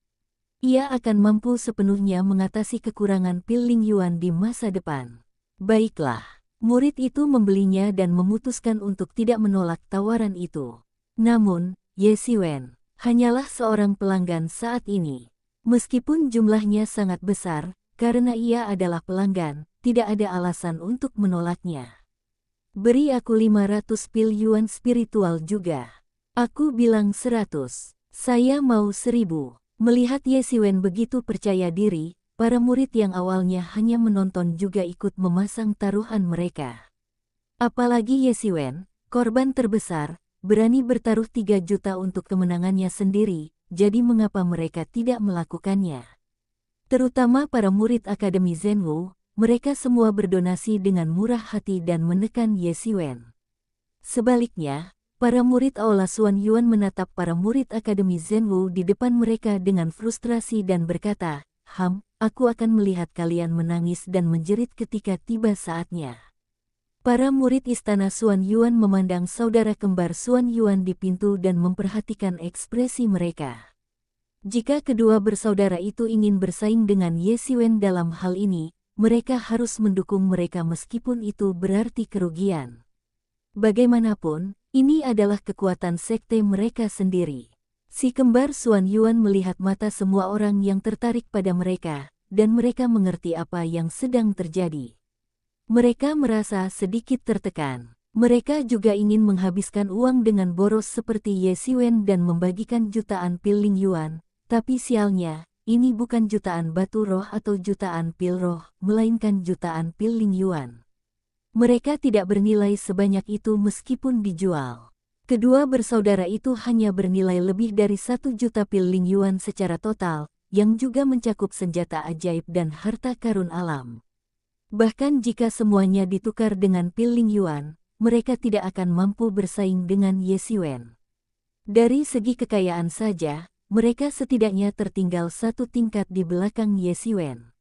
Speaker 1: Ia akan mampu sepenuhnya mengatasi kekurangan pil Ling Yuan di masa depan. Baiklah, murid itu membelinya dan memutuskan untuk tidak menolak tawaran itu. Namun, Ye Siwen hanyalah seorang pelanggan saat ini. Meskipun jumlahnya sangat besar, karena ia adalah pelanggan, tidak ada alasan untuk menolaknya. Beri aku 500 pil Yuan spiritual juga. Aku bilang 100. Saya mau 1000. Melihat Ye Siwen begitu percaya diri, para murid yang awalnya hanya menonton juga ikut memasang taruhan mereka. Apalagi Ye Siwen, korban terbesar, berani bertaruh 3 juta untuk kemenangannya sendiri, jadi mengapa mereka tidak melakukannya? Terutama para murid Akademi Zhenwu, mereka semua berdonasi dengan murah hati dan menekan Ye Siwen. Sebaliknya, para murid Aula Xuan Yuan menatap para murid Akademi Zhenwu di depan mereka dengan frustrasi dan berkata, aku akan melihat kalian menangis dan menjerit ketika tiba saatnya. Para murid istana Xuan Yuan memandang saudara kembar Xuan Yuan di pintu dan memperhatikan ekspresi mereka. Jika kedua bersaudara itu ingin bersaing dengan Ye Siwen dalam hal ini, mereka harus mendukung mereka meskipun itu berarti kerugian. Bagaimanapun, ini adalah kekuatan sekte mereka sendiri. Si kembar Xuan Yuan melihat mata semua orang yang tertarik pada mereka, dan mereka mengerti apa yang sedang terjadi. Mereka merasa sedikit tertekan. Mereka juga ingin menghabiskan uang dengan boros seperti Ye Siwen dan membagikan jutaan pil Ling Yuan, tapi sialnya, ini bukan jutaan batu roh atau jutaan pil roh, melainkan jutaan pil Ling Yuan. Mereka tidak bernilai sebanyak itu meskipun dijual. Kedua bersaudara itu hanya bernilai lebih dari 1 juta pil Ling Yuan secara total, yang juga mencakup senjata ajaib dan harta karun alam. Bahkan jika semuanya ditukar dengan pil Ling Yuan, mereka tidak akan mampu bersaing dengan Ye Siwen. Dari segi kekayaan saja, mereka setidaknya tertinggal 1 tingkat di belakang Ye Siwen.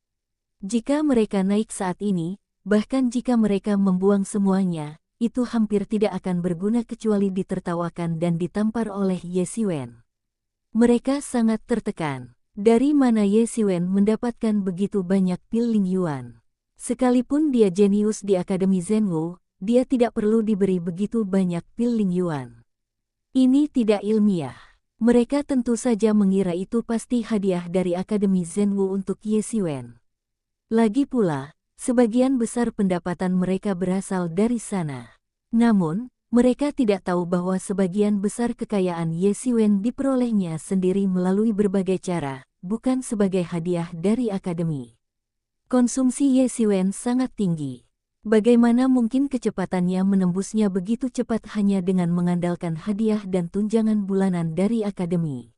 Speaker 1: Jika mereka naik saat ini, bahkan jika mereka membuang semuanya, itu hampir tidak akan berguna kecuali ditertawakan dan ditampar oleh Ye Siwen. Mereka sangat tertekan. Dari mana Ye Siwen mendapatkan begitu banyak pil Ling Yuan? Sekalipun dia jenius di Akademi Zhenwu, dia tidak perlu diberi begitu banyak pil Ling Yuan. Ini tidak ilmiah. Mereka tentu saja mengira itu pasti hadiah dari Akademi Zhenwu untuk Ye Siwen. Lagi pula, sebagian besar pendapatan mereka berasal dari sana. Namun, mereka tidak tahu bahwa sebagian besar kekayaan Ye Siwen diperolehnya sendiri melalui berbagai cara, bukan sebagai hadiah dari Akademi. Konsumsi Ye Siwen sangat tinggi. Bagaimana mungkin kecepatannya menembusnya begitu cepat hanya dengan mengandalkan hadiah dan tunjangan bulanan dari Akademi?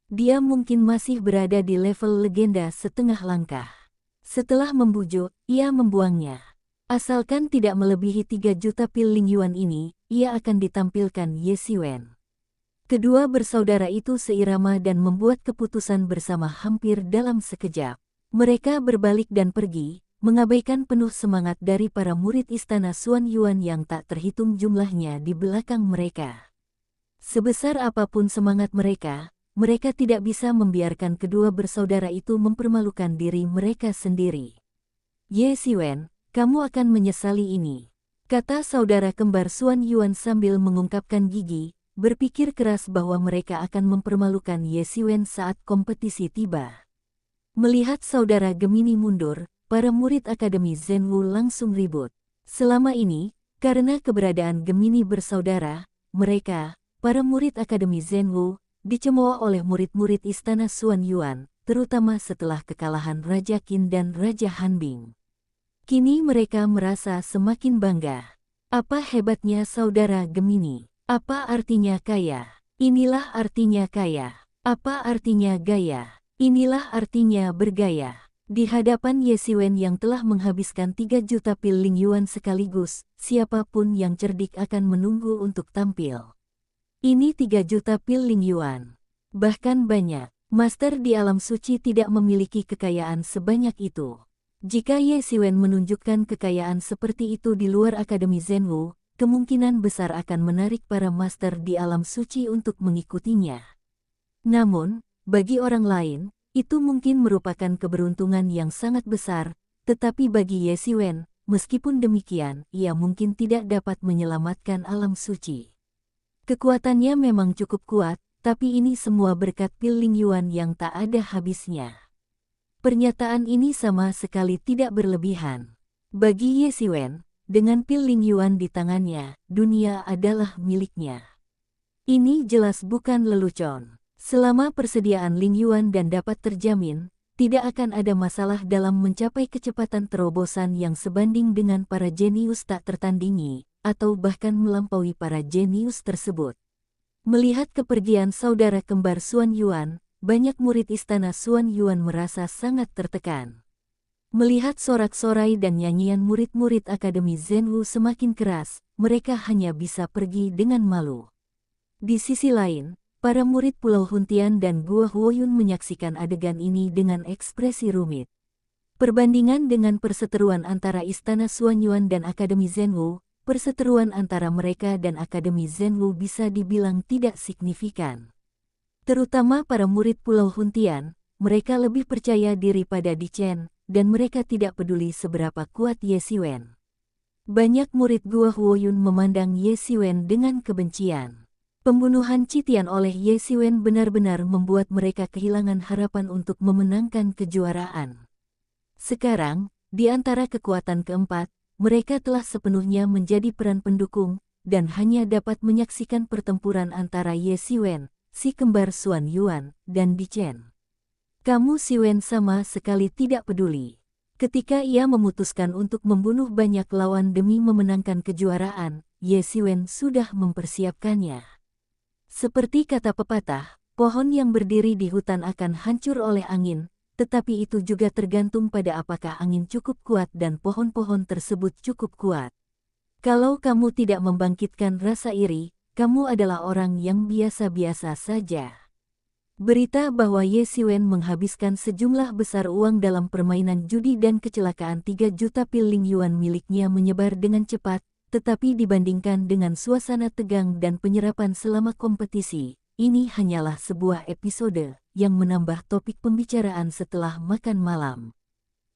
Speaker 1: Dia mungkin masih berada di level legenda setengah langkah. Setelah membujuk, ia membuangnya. Asalkan tidak melebihi 3 juta pil Ling Yuan ini, ia akan ditampilkan Ye Siwen. Kedua bersaudara itu seirama dan membuat keputusan bersama hampir dalam sekejap. Mereka berbalik dan pergi, mengabaikan penuh semangat dari para murid istana Xuan Yuan yang tak terhitung jumlahnya di belakang mereka. Sebesar apapun semangat mereka, mereka tidak bisa membiarkan kedua bersaudara itu mempermalukan diri mereka sendiri. Ye Xiwen, kamu akan menyesali ini, kata saudara kembar Xuan Yuan sambil mengungkapkan gigi, berpikir keras bahwa mereka akan mempermalukan Ye Xiwen saat kompetisi tiba. Melihat saudara Gemini mundur, para murid Akademi Zhenwu langsung ribut. Selama ini, karena keberadaan Gemini bersaudara, mereka, para murid Akademi Zhenwu, dicemooh oleh murid-murid istana Xuan Yuan, terutama setelah kekalahan Raja Qin dan Raja Hanbing. Kini mereka merasa semakin bangga. Apa hebatnya saudara Gemini? Apa artinya kaya? Inilah artinya kaya. Apa artinya gaya? Inilah artinya bergaya. Di hadapan Ye Xiwen yang telah menghabiskan 3 juta pil Ling Yuan sekaligus, siapapun yang cerdik akan menunggu untuk tampil. Ini 3 juta pil Ling Yuan. Bahkan banyak, master di alam suci tidak memiliki kekayaan sebanyak itu. Jika Ye Xiwen menunjukkan kekayaan seperti itu di luar Akademi Zhenwu, kemungkinan besar akan menarik para master di alam suci untuk mengikutinya. Namun, bagi orang lain, itu mungkin merupakan keberuntungan yang sangat besar, tetapi bagi Ye Xiwen, meskipun demikian, ia mungkin tidak dapat menyelamatkan alam suci. Kekuatannya memang cukup kuat, tapi ini semua berkat pil Ling Yuan yang tak ada habisnya. Pernyataan ini sama sekali tidak berlebihan. Bagi Ye Xiwen, dengan pil Ling Yuan di tangannya, dunia adalah miliknya. Ini jelas bukan lelucon. Selama persediaan Ling Yuan dan dapat terjamin, tidak akan ada masalah dalam mencapai kecepatan terobosan yang sebanding dengan para jenius tak tertandingi, atau bahkan melampaui para jenius tersebut. Melihat kepergian saudara kembar Xuan Yuan, banyak murid istana Xuan Yuan merasa sangat tertekan. Melihat sorak-sorai dan nyanyian murid-murid Akademi Zhenwu semakin keras, mereka hanya bisa pergi dengan malu. Di sisi lain, para murid Pulau Huntian dan Gua Huoyun menyaksikan adegan ini dengan ekspresi rumit. Perbandingan dengan perseteruan antara istana Xuan Yuan dan Akademi Zhenwu, perseteruan antara mereka dan Akademi Zhenwu bisa dibilang tidak signifikan. Terutama para murid Pulau Huntian, mereka lebih percaya diri pada Di Chen, dan mereka tidak peduli seberapa kuat Ye Xiwen. Banyak murid Gua Huoyun memandang Ye Xiwen dengan kebencian. Pembunuhan Citian oleh Ye Xiwen benar-benar membuat mereka kehilangan harapan untuk memenangkan kejuaraan. Sekarang, di antara kekuatan keempat, mereka telah sepenuhnya menjadi peran pendukung, dan hanya dapat menyaksikan pertempuran antara Ye Xiwen, si kembar Xuan Yuan, dan Di Chen. Kamu Xiwen sama sekali tidak peduli. Ketika ia memutuskan untuk membunuh banyak lawan demi memenangkan kejuaraan, Ye Xiwen sudah mempersiapkannya. Seperti kata pepatah, pohon yang berdiri di hutan akan hancur oleh angin, tetapi itu juga tergantung pada apakah angin cukup kuat dan pohon-pohon tersebut cukup kuat. Kalau kamu tidak membangkitkan rasa iri, kamu adalah orang yang biasa-biasa saja. Berita bahwa Ye Xiwen menghabiskan sejumlah besar uang dalam permainan judi dan kecelakaan 3 juta pil Ling Yuan miliknya menyebar dengan cepat, tetapi dibandingkan dengan suasana tegang dan penyerapan selama kompetisi, ini hanyalah sebuah episode yang menambah topik pembicaraan setelah makan malam.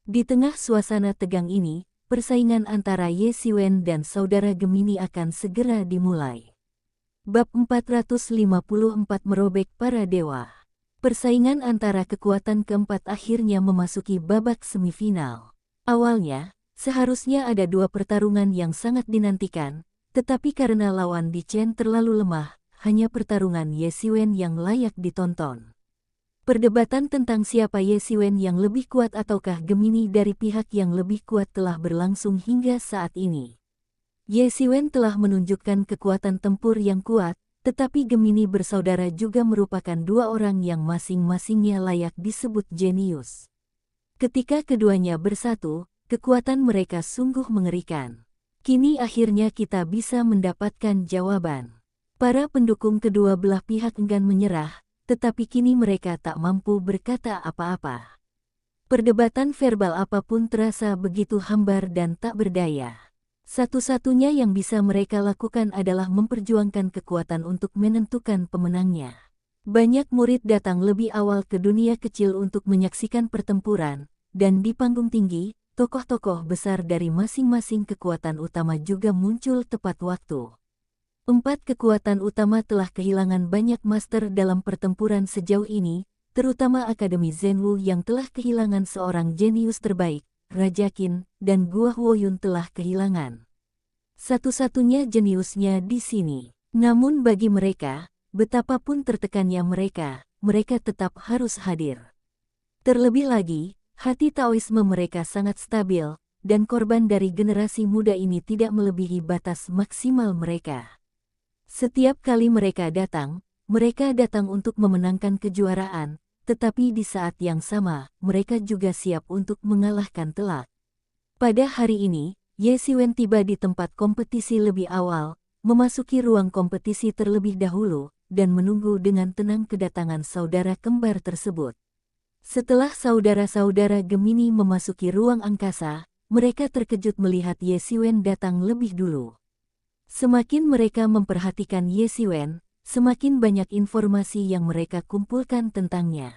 Speaker 1: Di tengah suasana tegang ini, persaingan antara Ye Xiwen dan saudara Gemini akan segera dimulai. Bab 454 merobek para dewa. Persaingan antara kekuatan keempat akhirnya memasuki babak semifinal. Awalnya, seharusnya ada 2 pertarungan yang sangat dinantikan, tetapi karena lawan Di Chen terlalu lemah, hanya pertarungan Ye Xiwen yang layak ditonton. Perdebatan tentang siapa Ye Xiwen yang lebih kuat ataukah Gemini dari pihak yang lebih kuat telah berlangsung hingga saat ini. Ye Xiwen telah menunjukkan kekuatan tempur yang kuat, tetapi Gemini bersaudara juga merupakan 2 orang yang masing-masingnya layak disebut jenius. Ketika keduanya bersatu, kekuatan mereka sungguh mengerikan. Kini akhirnya kita bisa mendapatkan jawaban. Para pendukung kedua belah pihak enggan menyerah, tetapi kini mereka tak mampu berkata apa-apa. Perdebatan verbal apapun terasa begitu hambar dan tak berdaya. Satu-satunya yang bisa mereka lakukan adalah memperjuangkan kekuatan untuk menentukan pemenangnya. Banyak murid datang lebih awal ke dunia kecil untuk menyaksikan pertempuran, dan di panggung tinggi, tokoh-tokoh besar dari masing-masing kekuatan utama juga muncul tepat waktu. 4 kekuatan utama telah kehilangan banyak master dalam pertempuran sejauh ini, terutama Akademi Zenwu yang telah kehilangan seorang jenius terbaik, Raja Qin, dan Guo Huoyun telah kehilangan satu-satunya jeniusnya di sini. Namun bagi mereka, betapapun tertekannya mereka tetap harus hadir. Terlebih lagi, hati Taoisme mereka sangat stabil, dan korban dari generasi muda ini tidak melebihi batas maksimal mereka. Setiap kali mereka datang untuk memenangkan kejuaraan, tetapi di saat yang sama, mereka juga siap untuk mengalahkan telak. Pada hari ini, Ye Siwen tiba di tempat kompetisi lebih awal, memasuki ruang kompetisi terlebih dahulu, dan menunggu dengan tenang kedatangan saudara kembar tersebut. Setelah saudara-saudara Gemini memasuki ruang angkasa, mereka terkejut melihat Ye Siwen datang lebih dulu. Semakin mereka memperhatikan Ye Siwen, semakin banyak informasi yang mereka kumpulkan tentangnya.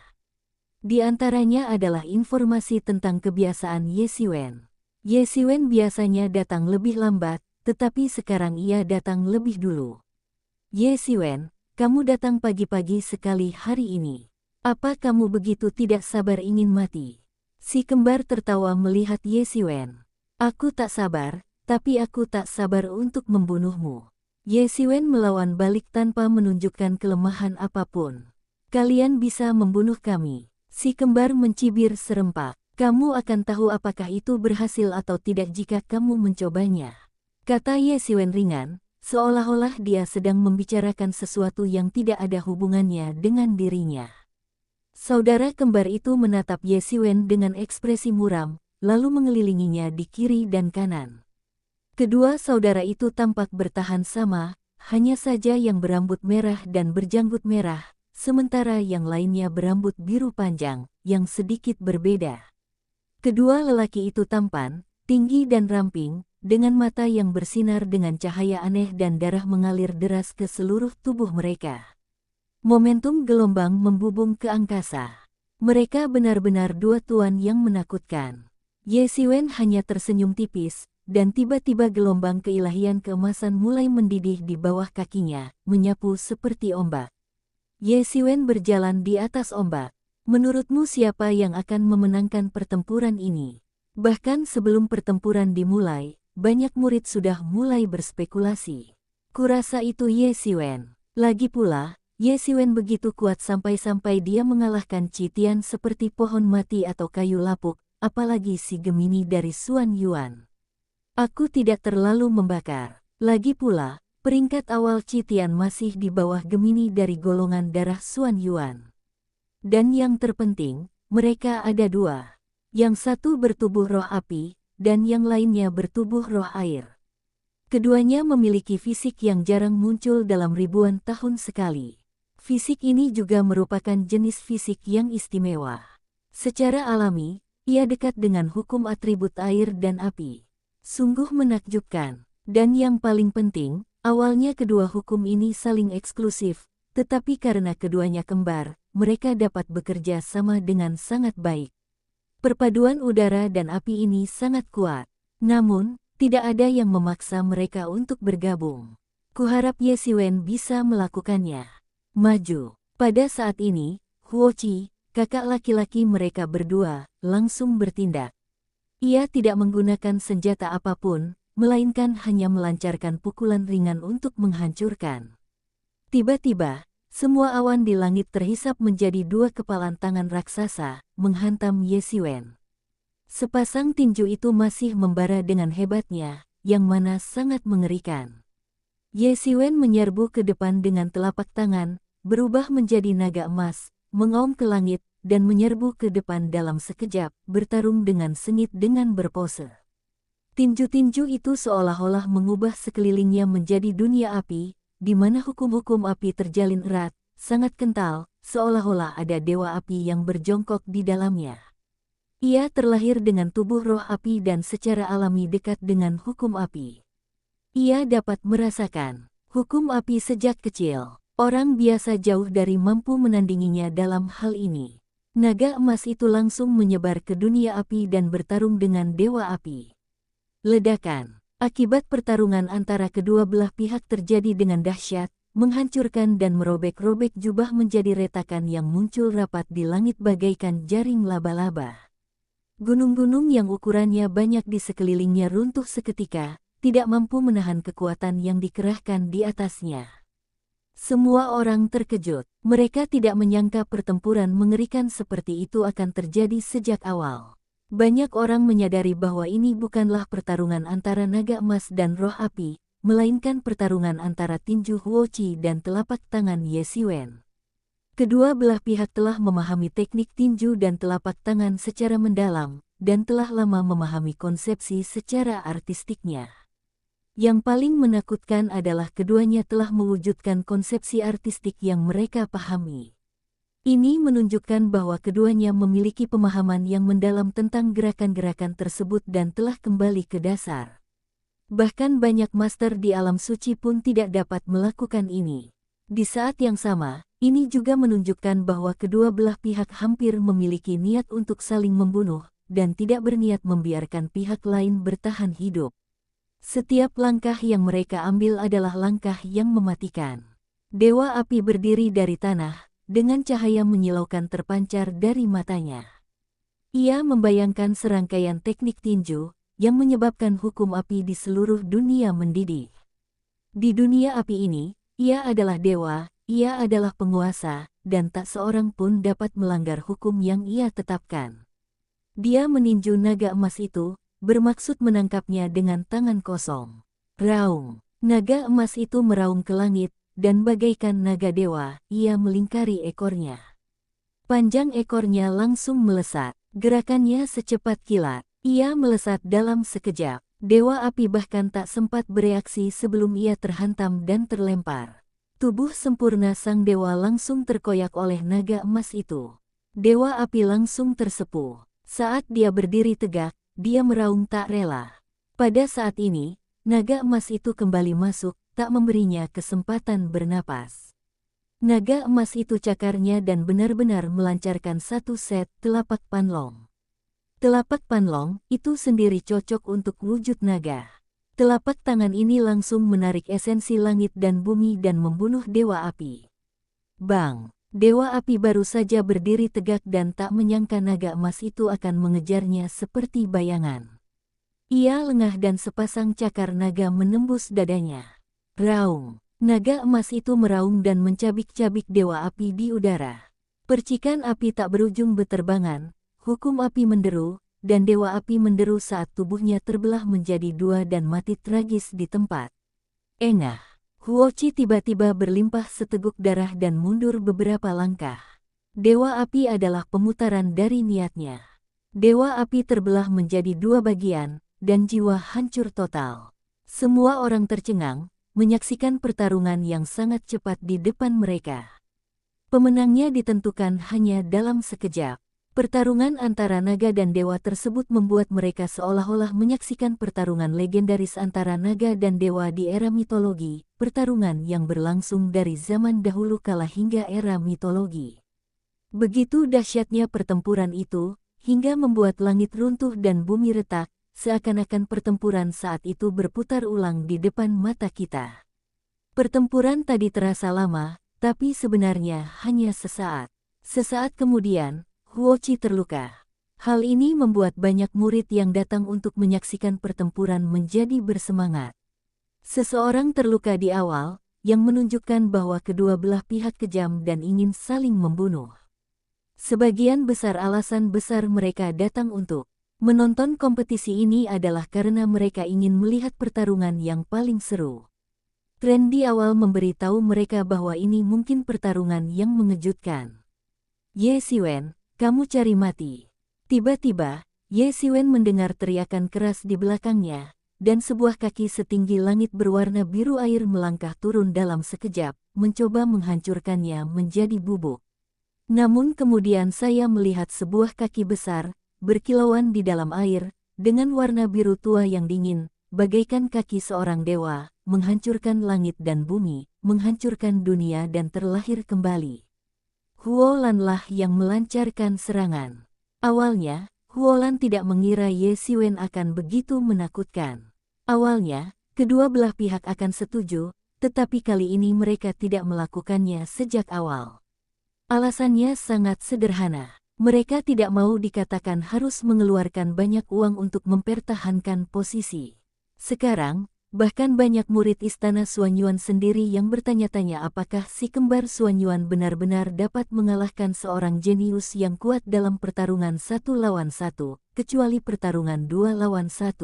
Speaker 1: Di antaranya adalah informasi tentang kebiasaan Ye Siwen. Ye Siwen biasanya datang lebih lambat, tetapi sekarang ia datang lebih dulu. Ye Siwen, kamu datang pagi-pagi sekali hari ini. Apa kamu begitu tidak sabar ingin mati? Si kembar tertawa melihat Ye Siwen. Aku tak sabar, tapi aku tak sabar untuk membunuhmu. Ye Siwen melawan balik tanpa menunjukkan kelemahan apapun. Kalian bisa membunuh kami. Si kembar mencibir serempak. Kamu akan tahu apakah itu berhasil atau tidak jika kamu mencobanya. Kata Ye Siwen ringan, seolah-olah dia sedang membicarakan sesuatu yang tidak ada hubungannya dengan dirinya. Saudara kembar itu menatap Ye Siwen dengan ekspresi muram, lalu mengelilinginya di kiri dan kanan. Kedua saudara itu tampak bertahan sama, hanya saja yang berambut merah dan berjanggut merah, sementara yang lainnya berambut biru panjang, yang sedikit berbeda. Kedua lelaki itu tampan, tinggi dan ramping, dengan mata yang bersinar dengan cahaya aneh dan darah mengalir deras ke seluruh tubuh mereka. Momentum gelombang membubung ke angkasa. Mereka benar-benar dua tuan yang menakutkan. Ye Siwen hanya tersenyum tipis, dan tiba-tiba gelombang keilahian keemasan mulai mendidih di bawah kakinya, menyapu seperti ombak. Ye Siwen berjalan di atas ombak. Menurutmu siapa yang akan memenangkan pertempuran ini? Bahkan sebelum pertempuran dimulai, banyak murid sudah mulai berspekulasi. Kurasa itu Ye Siwen. Lagi pula, Ye Siwen begitu kuat sampai-sampai dia mengalahkan Citian seperti pohon mati atau kayu lapuk, apalagi si Gemini dari Xuan Yuan. Aku tidak terlalu membakar. Lagi pula, peringkat awal Citian masih di bawah Gemini dari golongan darah Xuan Yuan. Dan yang terpenting, mereka ada dua. Yang satu bertubuh roh api, dan yang lainnya bertubuh roh air. Keduanya memiliki fisik yang jarang muncul dalam ribuan tahun sekali. Fisik ini juga merupakan jenis fisik yang istimewa. Secara alami, ia dekat dengan hukum atribut air dan api. Sungguh menakjubkan. Dan yang paling penting, awalnya kedua hukum ini saling eksklusif, tetapi karena keduanya kembar, mereka dapat bekerja sama dengan sangat baik. Perpaduan udara dan api ini sangat kuat. Namun, tidak ada yang memaksa mereka untuk bergabung. Kuharap Ye Siwen bisa melakukannya. Maju. Pada saat ini, Huochi, kakak laki-laki mereka berdua, langsung bertindak. Ia tidak menggunakan senjata apapun, melainkan hanya melancarkan pukulan ringan untuk menghancurkan. Tiba-tiba, semua awan di langit terhisap menjadi dua kepalan tangan raksasa, menghantam Ye Siwen. Sepasang tinju itu masih membara dengan hebatnya, yang mana sangat mengerikan. Ye Siwen menyerbu ke depan dengan telapak tangan, berubah menjadi naga emas, mengaum ke langit, dan menyerbu ke depan dalam sekejap, bertarung dengan sengit dengan berpose. Tinju-tinju itu seolah-olah mengubah sekelilingnya menjadi dunia api, di mana hukum-hukum api terjalin erat, sangat kental, seolah-olah ada dewa api yang berjongkok di dalamnya. Ia terlahir dengan tubuh roh api dan secara alami dekat dengan hukum api. Ia dapat merasakan hukum api sejak kecil. Orang biasa jauh dari mampu menandinginya dalam hal ini. Naga emas itu langsung menyebar ke dunia api dan bertarung dengan dewa api. Ledakan. Akibat pertarungan antara kedua belah pihak terjadi dengan dahsyat, menghancurkan dan merobek-robek jubah menjadi retakan yang muncul rapat di langit bagaikan jaring laba-laba. Gunung-gunung yang ukurannya banyak di sekelilingnya runtuh seketika, tidak mampu menahan kekuatan yang dikerahkan di atasnya. Semua orang terkejut. Mereka tidak menyangka pertempuran mengerikan seperti itu akan terjadi sejak awal. Banyak orang menyadari bahwa ini bukanlah pertarungan antara naga emas dan roh api, melainkan pertarungan antara tinju Huochi dan telapak tangan Ye Xiwen. Kedua belah pihak telah memahami teknik tinju dan telapak tangan secara mendalam, dan telah lama memahami konsepsi secara artistiknya. Yang paling menakutkan adalah keduanya telah mewujudkan konsepsi artistik yang mereka pahami. Ini menunjukkan bahwa keduanya memiliki pemahaman yang mendalam tentang gerakan-gerakan tersebut dan telah kembali ke dasar. Bahkan banyak master di alam suci pun tidak dapat melakukan ini. Di saat yang sama, ini juga menunjukkan bahwa kedua belah pihak hampir memiliki niat untuk saling membunuh, dan tidak berniat membiarkan pihak lain bertahan hidup. Setiap langkah yang mereka ambil adalah langkah yang mematikan. Dewa api berdiri dari tanah, dengan cahaya menyilaukan terpancar dari matanya. Ia membayangkan serangkaian teknik tinju, yang menyebabkan hukum api di seluruh dunia mendidih. Di dunia api ini, ia adalah dewa, ia adalah penguasa, dan tak seorang pun dapat melanggar hukum yang ia tetapkan. Dia meninju naga emas itu, bermaksud menangkapnya dengan tangan kosong. Raung. Naga emas itu meraung ke langit, dan bagaikan naga dewa, ia melingkari ekornya. Panjang ekornya langsung melesat. Gerakannya secepat kilat. Ia melesat dalam sekejap. Dewa api bahkan tak sempat bereaksi sebelum ia terhantam dan terlempar. Tubuh sempurna sang dewa langsung terkoyak oleh naga emas itu. Dewa api langsung tersepuh. Saat dia berdiri tegak, dia meraung tak rela. Pada saat ini, naga emas itu kembali masuk, tak memberinya kesempatan bernapas. Naga emas itu cakarnya dan benar-benar melancarkan satu set telapak panlong. Telapak panlong itu sendiri cocok untuk wujud naga. Telapak tangan ini langsung menarik esensi langit dan bumi dan membunuh dewa api. Bang! Dewa api baru saja berdiri tegak dan tak menyangka naga emas itu akan mengejarnya seperti bayangan. Ia lengah dan sepasang cakar naga menembus dadanya. Raung. Naga emas itu meraung dan mencabik-cabik dewa api di udara. Percikan api tak berujung beterbangan, hukum api menderu, dan dewa api menderu saat tubuhnya terbelah menjadi dua dan mati tragis di tempat. Engah. Huochi tiba-tiba berlimpah seteguk darah dan mundur beberapa langkah. Dewa api adalah pemutaran dari niatnya. Dewa api terbelah menjadi dua bagian, dan jiwa hancur total. Semua orang tercengang, menyaksikan pertarungan yang sangat cepat di depan mereka. Pemenangnya ditentukan hanya dalam sekejap. Pertarungan antara naga dan dewa tersebut membuat mereka seolah-olah menyaksikan pertarungan legendaris antara naga dan dewa di era mitologi, pertarungan yang berlangsung dari zaman dahulu kala hingga era mitologi. Begitu dahsyatnya pertempuran itu, hingga membuat langit runtuh dan bumi retak, seakan-akan pertempuran saat itu berputar ulang di depan mata kita. Pertempuran tadi terasa lama, tapi sebenarnya hanya sesaat. Sesaat kemudian, Huochi terluka. Hal ini membuat banyak murid yang datang untuk menyaksikan pertempuran menjadi bersemangat. Seseorang terluka di awal, yang menunjukkan bahwa kedua belah pihak kejam dan ingin saling membunuh. Sebagian besar alasan besar mereka datang untuk menonton kompetisi ini adalah karena mereka ingin melihat pertarungan yang paling seru. Tren di awal memberitahu mereka bahwa ini mungkin pertarungan yang mengejutkan. Ye Xiwen, kamu cari mati. Tiba-tiba, Ye Xiwen mendengar teriakan keras di belakangnya, dan sebuah kaki setinggi langit berwarna biru air melangkah turun dalam sekejap, mencoba menghancurkannya menjadi bubuk. Namun kemudian saya melihat sebuah kaki besar, berkilauan di dalam air, dengan warna biru tua yang dingin, bagaikan kaki seorang dewa, menghancurkan langit dan bumi, menghancurkan dunia dan terlahir kembali. Huolan lah yang melancarkan serangan. Awalnya, Huolan tidak mengira Ye Xiwen akan begitu menakutkan. Awalnya, kedua belah pihak akan setuju, tetapi kali ini mereka tidak melakukannya sejak awal. Alasannya sangat sederhana. Mereka tidak mau dikatakan harus mengeluarkan banyak uang untuk mempertahankan posisi. Sekarang, bahkan banyak murid istana Xuanyuan sendiri yang bertanya-tanya apakah si kembar Xuanyuan benar-benar dapat mengalahkan seorang jenius yang kuat dalam pertarungan 1 lawan 1, kecuali pertarungan 2 lawan 1.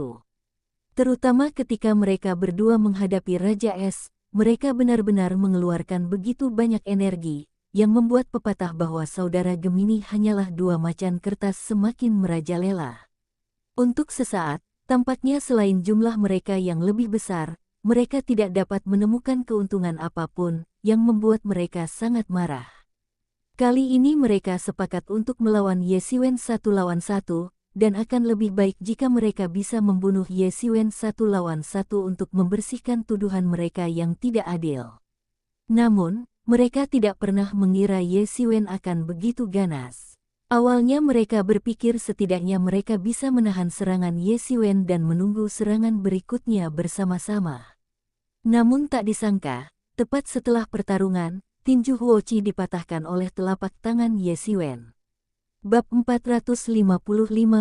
Speaker 1: Terutama ketika mereka berdua menghadapi Raja Es, mereka benar-benar mengeluarkan begitu banyak energi, yang membuat pepatah bahwa saudara Gemini hanyalah 2 macan kertas semakin merajalela. Untuk sesaat, tampaknya selain jumlah mereka yang lebih besar, mereka tidak dapat menemukan keuntungan apapun, yang membuat mereka sangat marah. Kali ini mereka sepakat untuk melawan Ye Xiwen 1 lawan 1, dan akan lebih baik jika mereka bisa membunuh Ye Xiwen 1 lawan 1 untuk membersihkan tuduhan mereka yang tidak adil. Namun, mereka tidak pernah mengira Ye Xiwen akan begitu ganas. Awalnya mereka berpikir setidaknya mereka bisa menahan serangan Ye Xiwen dan menunggu serangan berikutnya bersama-sama. Namun tak disangka, tepat setelah pertarungan, tinju Huoqi dipatahkan oleh telapak tangan Ye Xiwen. Bab 455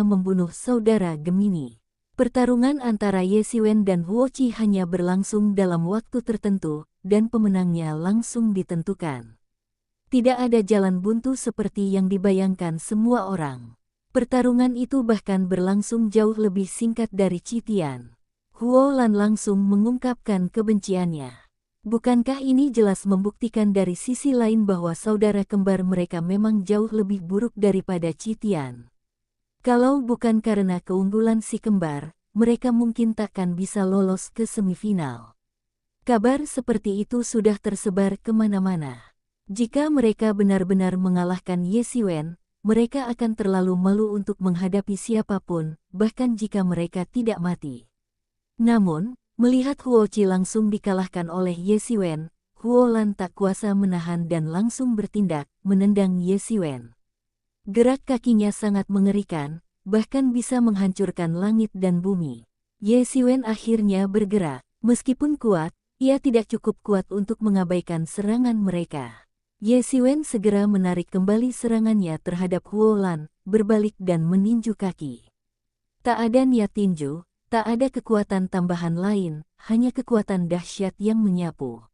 Speaker 1: Membunuh Saudara Gemini. Pertarungan antara Ye Xiwen dan Huoqi hanya berlangsung dalam waktu tertentu, dan pemenangnya langsung ditentukan. Tidak ada jalan buntu seperti yang dibayangkan semua orang. Pertarungan itu bahkan berlangsung jauh lebih singkat dari Citian. Huolan langsung mengungkapkan kebenciannya. Bukankah ini jelas membuktikan dari sisi lain bahwa saudara kembar mereka memang jauh lebih buruk daripada Citian? Kalau bukan karena keunggulan si kembar, mereka mungkin takkan bisa lolos ke semifinal. Kabar seperti itu sudah tersebar kemana-mana. Jika mereka benar-benar mengalahkan Ye Xiwen, mereka akan terlalu malu untuk menghadapi siapapun, bahkan jika mereka tidak mati. Namun, melihat Huoqi langsung dikalahkan oleh Ye Xiwen, Huolan tak kuasa menahan dan langsung bertindak, menendang Ye Xiwen. Gerak kakinya sangat mengerikan, bahkan bisa menghancurkan langit dan bumi. Ye Xiwen akhirnya bergerak. Meskipun kuat, ia tidak cukup kuat untuk mengabaikan serangan mereka. Ye Xiwen segera menarik kembali serangannya terhadap Huolan, berbalik dan meninju kaki. Tak ada niat tinju, tak ada kekuatan tambahan lain, hanya kekuatan dahsyat yang menyapu.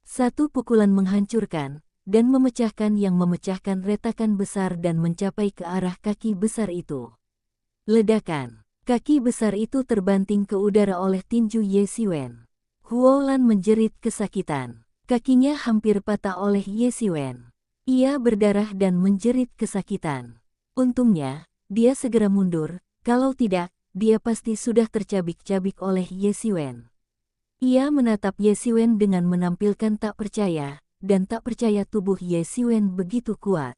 Speaker 1: Satu pukulan menghancurkan, dan memecahkan retakan besar dan mencapai ke arah kaki besar itu. Ledakan. Kaki besar itu terbanting ke udara oleh tinju Ye Xiwen. Huolan menjerit kesakitan. Kakinya hampir patah oleh Ye Xiwen. Ia berdarah dan menjerit kesakitan. Untungnya, dia segera mundur, kalau tidak, dia pasti sudah tercabik-cabik oleh Ye Xiwen. Ia menatap Ye Xiwen dengan menampilkan tak percaya, dan tak percaya tubuh Ye Xiwen begitu kuat.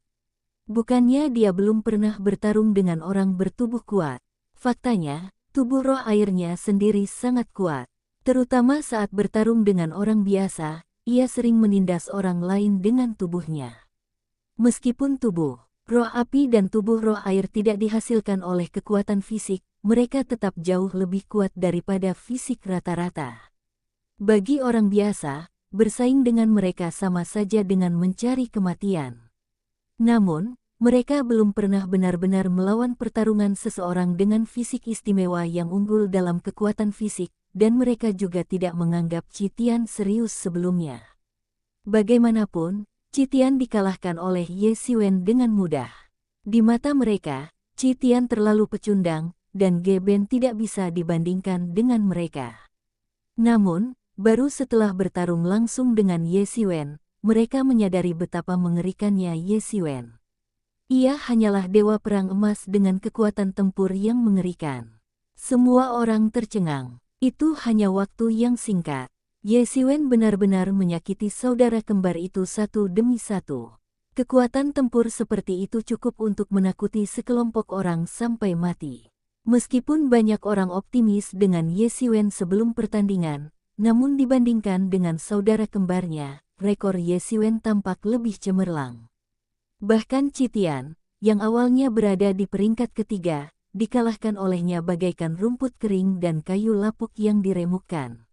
Speaker 1: Bukannya dia belum pernah bertarung dengan orang bertubuh kuat. Faktanya, tubuh roh airnya sendiri sangat kuat. Terutama saat bertarung dengan orang biasa, ia sering menindas orang lain dengan tubuhnya. Meskipun tubuh, roh api dan tubuh roh air tidak dihasilkan oleh kekuatan fisik, mereka tetap jauh lebih kuat daripada fisik rata-rata. Bagi orang biasa, bersaing dengan mereka sama saja dengan mencari kematian. Namun, mereka belum pernah benar-benar melawan pertarungan seseorang dengan fisik istimewa yang unggul dalam kekuatan fisik, dan mereka juga tidak menganggap Citian serius sebelumnya. Bagaimanapun, Citian dikalahkan oleh Ye Xiwen dengan mudah. Di mata mereka, Citian terlalu pecundang, dan Geben tidak bisa dibandingkan dengan mereka. Namun, baru setelah bertarung langsung dengan Ye Xiwen, mereka menyadari betapa mengerikannya Ye Xiwen. Ia hanyalah dewa perang emas dengan kekuatan tempur yang mengerikan. Semua orang tercengang. Itu hanya waktu yang singkat. Ye Xiwen benar-benar menyakiti saudara kembar itu satu demi satu. Kekuatan tempur seperti itu cukup untuk menakuti sekelompok orang sampai mati. Meskipun banyak orang optimis dengan Ye Xiwen sebelum pertandingan, namun dibandingkan dengan saudara kembarnya, rekor Ye Xiwen tampak lebih cemerlang. Bahkan Citian, yang awalnya berada di peringkat ketiga, dikalahkan olehnya bagaikan rumput kering dan kayu lapuk yang diremukkan.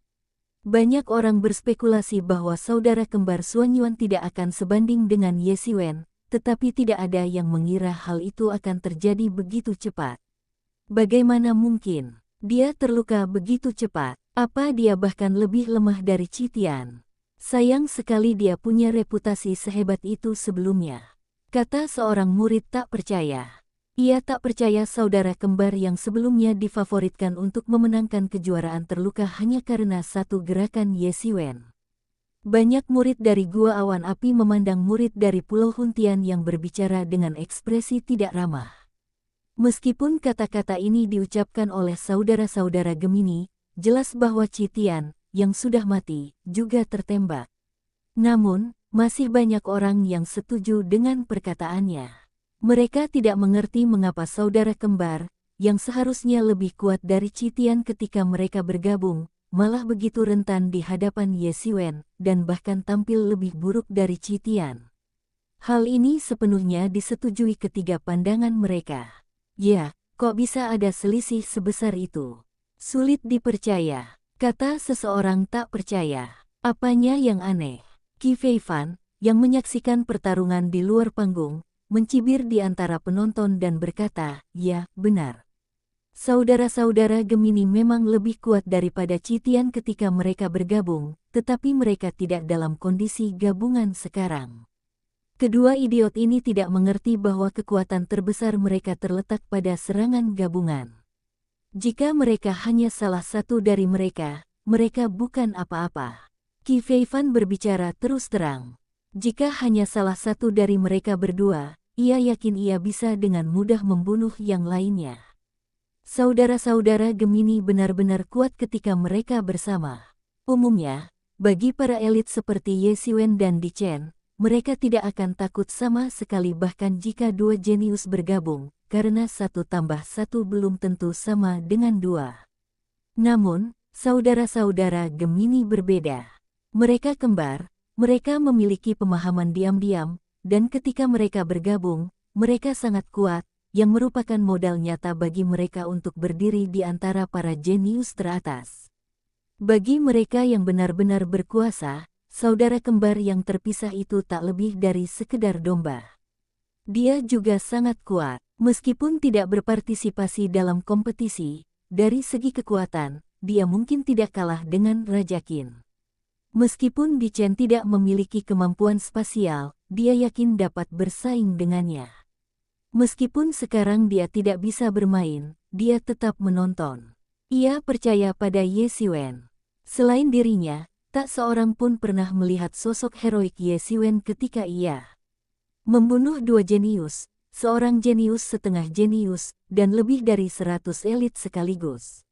Speaker 1: Banyak orang berspekulasi bahwa saudara kembar Xuan Yuan tidak akan sebanding dengan Ye Xiwen, tetapi tidak ada yang mengira hal itu akan terjadi begitu cepat. Bagaimana mungkin? Dia terluka begitu cepat. Apa dia bahkan lebih lemah dari Citian? Sayang sekali dia punya reputasi sehebat itu sebelumnya, kata seorang murid tak percaya. Ia tak percaya saudara kembar yang sebelumnya difavoritkan untuk memenangkan kejuaraan terluka hanya karena satu gerakan Ye Xiwen. Banyak murid dari Gua Awan Api memandang murid dari Pulau Huntian yang berbicara dengan ekspresi tidak ramah. Meskipun kata-kata ini diucapkan oleh saudara-saudara Gemini, jelas bahwa Citian, yang sudah mati, juga tertembak. Namun, masih banyak orang yang setuju dengan perkataannya. Mereka tidak mengerti mengapa saudara kembar, yang seharusnya lebih kuat dari Citian ketika mereka bergabung, malah begitu rentan di hadapan Ye Xiwen, dan bahkan tampil lebih buruk dari Citian. Hal ini sepenuhnya disetujui ketiga pandangan mereka. Ya, kok bisa ada selisih sebesar itu? Sulit dipercaya, kata seseorang tak percaya. Apanya yang aneh? Qi Feifan, yang menyaksikan pertarungan di luar panggung, mencibir di antara penonton dan berkata, ya, benar. Saudara-saudara Gemini memang lebih kuat daripada Citian ketika mereka bergabung, tetapi mereka tidak dalam kondisi gabungan sekarang. Kedua idiot ini tidak mengerti bahwa kekuatan terbesar mereka terletak pada serangan gabungan. Jika mereka hanya salah satu dari mereka bukan apa-apa. Qi Feifan berbicara terus terang. Jika hanya salah satu dari mereka berdua, ia yakin ia bisa dengan mudah membunuh yang lainnya. Saudara-saudara Gemini benar-benar kuat ketika mereka bersama. Umumnya, bagi para elit seperti Ye Xiwen dan Di Chen, mereka tidak akan takut sama sekali bahkan jika dua jenius bergabung, karena 1+1 belum tentu sama dengan 2. Namun, saudara-saudara Gemini berbeda. Mereka kembar, mereka memiliki pemahaman diam-diam, dan ketika mereka bergabung, mereka sangat kuat, yang merupakan modal nyata bagi mereka untuk berdiri di antara para jenius teratas. Bagi mereka yang benar-benar berkuasa, saudara kembar yang terpisah itu tak lebih dari sekedar domba. Dia juga sangat kuat, meskipun tidak berpartisipasi dalam kompetisi, dari segi kekuatan, dia mungkin tidak kalah dengan Raja Qin. Meskipun Di Chen tidak memiliki kemampuan spasial, dia yakin dapat bersaing dengannya. Meskipun sekarang dia tidak bisa bermain, dia tetap menonton. Ia percaya pada Ye Xiwen. Selain dirinya, tak seorang pun pernah melihat sosok heroik Ye Xiwen ketika ia membunuh dua jenius, seorang jenius setengah jenius, dan lebih dari 100 elit sekaligus.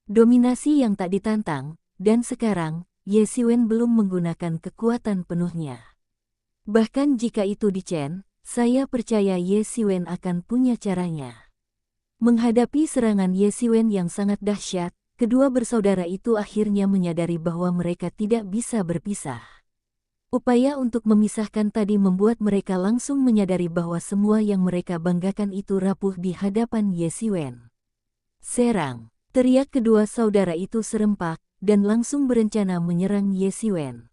Speaker 1: Dominasi yang tak ditantang, dan sekarang, Ye Xiwen belum menggunakan kekuatan penuhnya. Bahkan jika itu Di Chen, saya percaya Ye Xiwen akan punya caranya. Menghadapi serangan Ye Xiwen yang sangat dahsyat, kedua bersaudara itu akhirnya menyadari bahwa mereka tidak bisa berpisah. Upaya untuk memisahkan tadi membuat mereka langsung menyadari bahwa semua yang mereka banggakan itu rapuh di hadapan Ye Xiwen. Serang, teriak kedua saudara itu serempak, dan langsung berencana menyerang Ye Xiwen.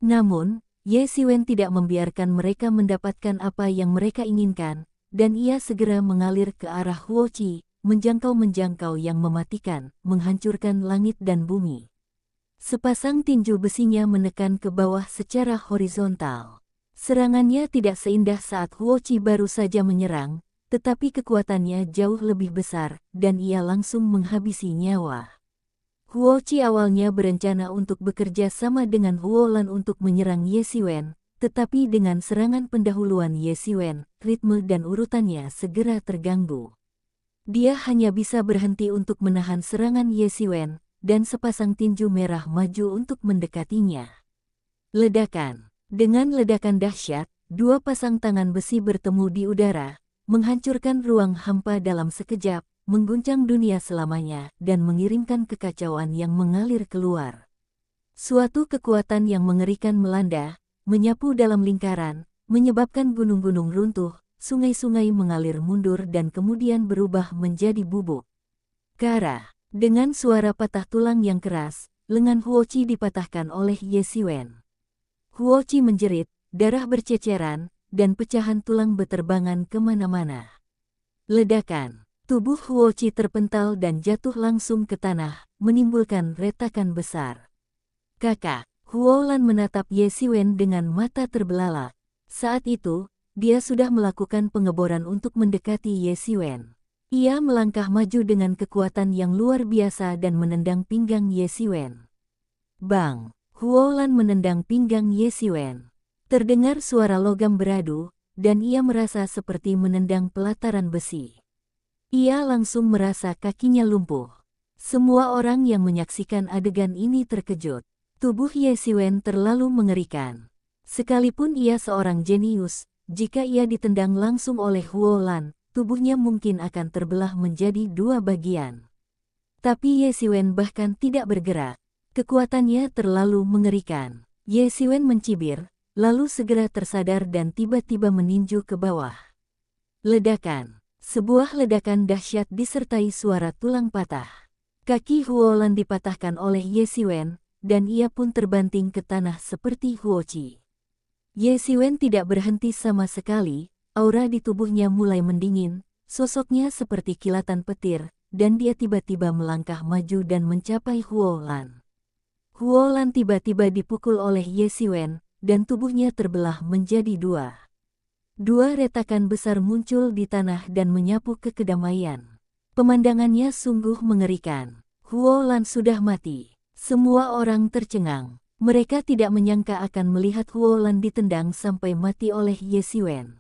Speaker 1: Namun, Ye Xiwen tidak membiarkan mereka mendapatkan apa yang mereka inginkan, dan ia segera mengalir ke arah Huo Qi, menjangkau yang mematikan, menghancurkan langit dan bumi. Sepasang tinju besinya menekan ke bawah secara horizontal. Serangannya tidak seindah saat Huo Qi baru saja menyerang, tetapi kekuatannya jauh lebih besar, dan ia langsung menghabisi nyawa. Huo Qi awalnya berencana untuk bekerja sama dengan Huo Lan untuk menyerang Ye Xiwen, tetapi dengan serangan pendahuluan Ye Xiwen, ritme dan urutannya segera terganggu. Dia hanya bisa berhenti untuk menahan serangan Ye Xiwen, dan sepasang tinju merah maju untuk mendekatinya. Ledakan. Dengan ledakan dahsyat, dua pasang tangan besi bertemu di udara, menghancurkan ruang hampa dalam sekejap, mengguncang dunia selamanya, dan mengirimkan kekacauan yang mengalir keluar. Suatu kekuatan yang mengerikan melanda, menyapu dalam lingkaran, menyebabkan gunung-gunung runtuh, sungai-sungai mengalir mundur dan kemudian berubah menjadi bubuk. Kara. Dengan suara patah tulang yang keras, lengan Huochi dipatahkan oleh Ye Xiwen. Huochi menjerit, darah berceceran, dan pecahan tulang beterbangan kemana-mana. Ledakan. Tubuh Huochi terpental dan jatuh langsung ke tanah, menimbulkan retakan besar. Kakak. Huolan menatap Ye Xiwen dengan mata terbelalak. Saat itu, dia sudah melakukan pengeboran untuk mendekati Ye Xiwen. Ia melangkah maju dengan kekuatan yang luar biasa dan menendang pinggang Ye Xiwen. Bang! Huolan menendang pinggang Ye Xiwen. Terdengar suara logam beradu, dan ia merasa seperti menendang pelataran besi. Ia langsung merasa kakinya lumpuh. Semua orang yang menyaksikan adegan ini terkejut. Tubuh Ye Xiwen terlalu mengerikan. Sekalipun ia seorang jenius, jika ia ditendang langsung oleh Huolan, tubuhnya mungkin akan terbelah menjadi dua bagian. Tapi Ye Xiwen bahkan tidak bergerak. Kekuatannya terlalu mengerikan. Ye Xiwen mencibir, lalu segera tersadar dan tiba-tiba meninju ke bawah. Ledakan. Sebuah ledakan dahsyat disertai suara tulang patah. Kaki Huolan dipatahkan oleh Ye Xiwen, dan ia pun terbanting ke tanah seperti Huochi. Ye Xiwen tidak berhenti sama sekali. Aura di tubuhnya mulai mendingin, sosoknya seperti kilatan petir, dan dia tiba-tiba melangkah maju dan mencapai Huolan. Huolan tiba-tiba dipukul oleh Ye Xiwen, dan tubuhnya terbelah menjadi dua. Dua retakan besar muncul di tanah dan menyapu ke kedamaian. Pemandangannya sungguh mengerikan. Huolan sudah mati. Semua orang tercengang. Mereka tidak menyangka akan melihat Huolan ditendang sampai mati oleh Ye Xiwen.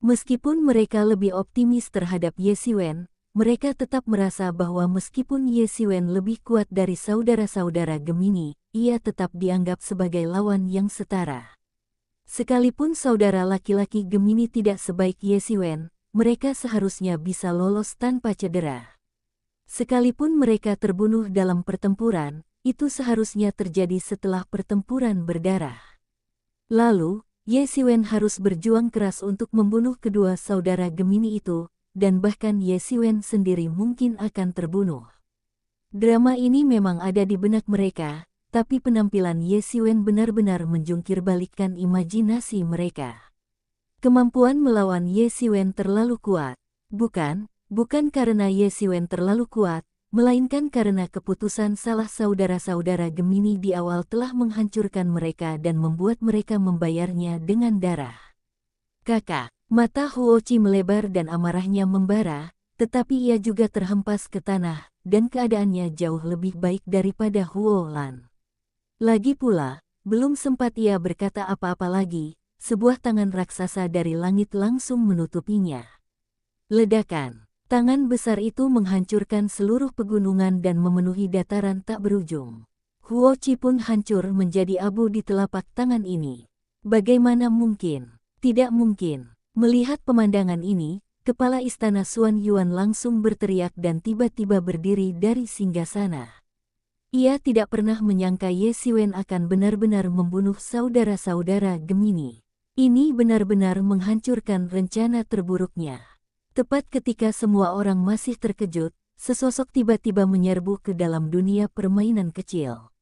Speaker 1: Meskipun mereka lebih optimis terhadap Ye Xiwen, mereka tetap merasa bahwa meskipun Ye Xiwen lebih kuat dari saudara-saudara Gemini, ia tetap dianggap sebagai lawan yang setara. Sekalipun saudara laki-laki Gemini tidak sebaik Ye Xiwen, mereka seharusnya bisa lolos tanpa cedera. Sekalipun mereka terbunuh dalam pertempuran, itu seharusnya terjadi setelah pertempuran berdarah. Lalu, Ye Xiwen harus berjuang keras untuk membunuh kedua saudara Gemini itu, dan bahkan Ye Xiwen sendiri mungkin akan terbunuh. Drama ini memang ada di benak mereka, tapi penampilan Ye Xiwen benar-benar menjungkirbalikkan imajinasi mereka. Kemampuan melawan Ye Xiwen terlalu kuat. Bukan karena Ye Xiwen terlalu kuat, melainkan karena keputusan salah saudara-saudara Gemini di awal telah menghancurkan mereka dan membuat mereka membayarnya dengan darah. Kakak, mata Huochi melebar dan amarahnya membara, tetapi ia juga terhempas ke tanah, dan keadaannya jauh lebih baik daripada Huolan. Lagi pula, belum sempat ia berkata apa-apa lagi, sebuah tangan raksasa dari langit langsung menutupinya. Ledakan. Tangan besar itu menghancurkan seluruh pegunungan dan memenuhi dataran tak berujung. Huochi pun hancur menjadi abu di telapak tangan ini. Bagaimana mungkin? Tidak mungkin. Melihat pemandangan ini, kepala istana Xuan Yuan langsung berteriak dan tiba-tiba berdiri dari singgasana. Ia tidak pernah menyangka Ye Xiwen akan benar-benar membunuh saudara-saudara Gemini. Ini benar-benar menghancurkan rencana terburuknya. Tepat ketika semua orang masih terkejut, sesosok tiba-tiba menyerbu ke dalam dunia permainan kecil.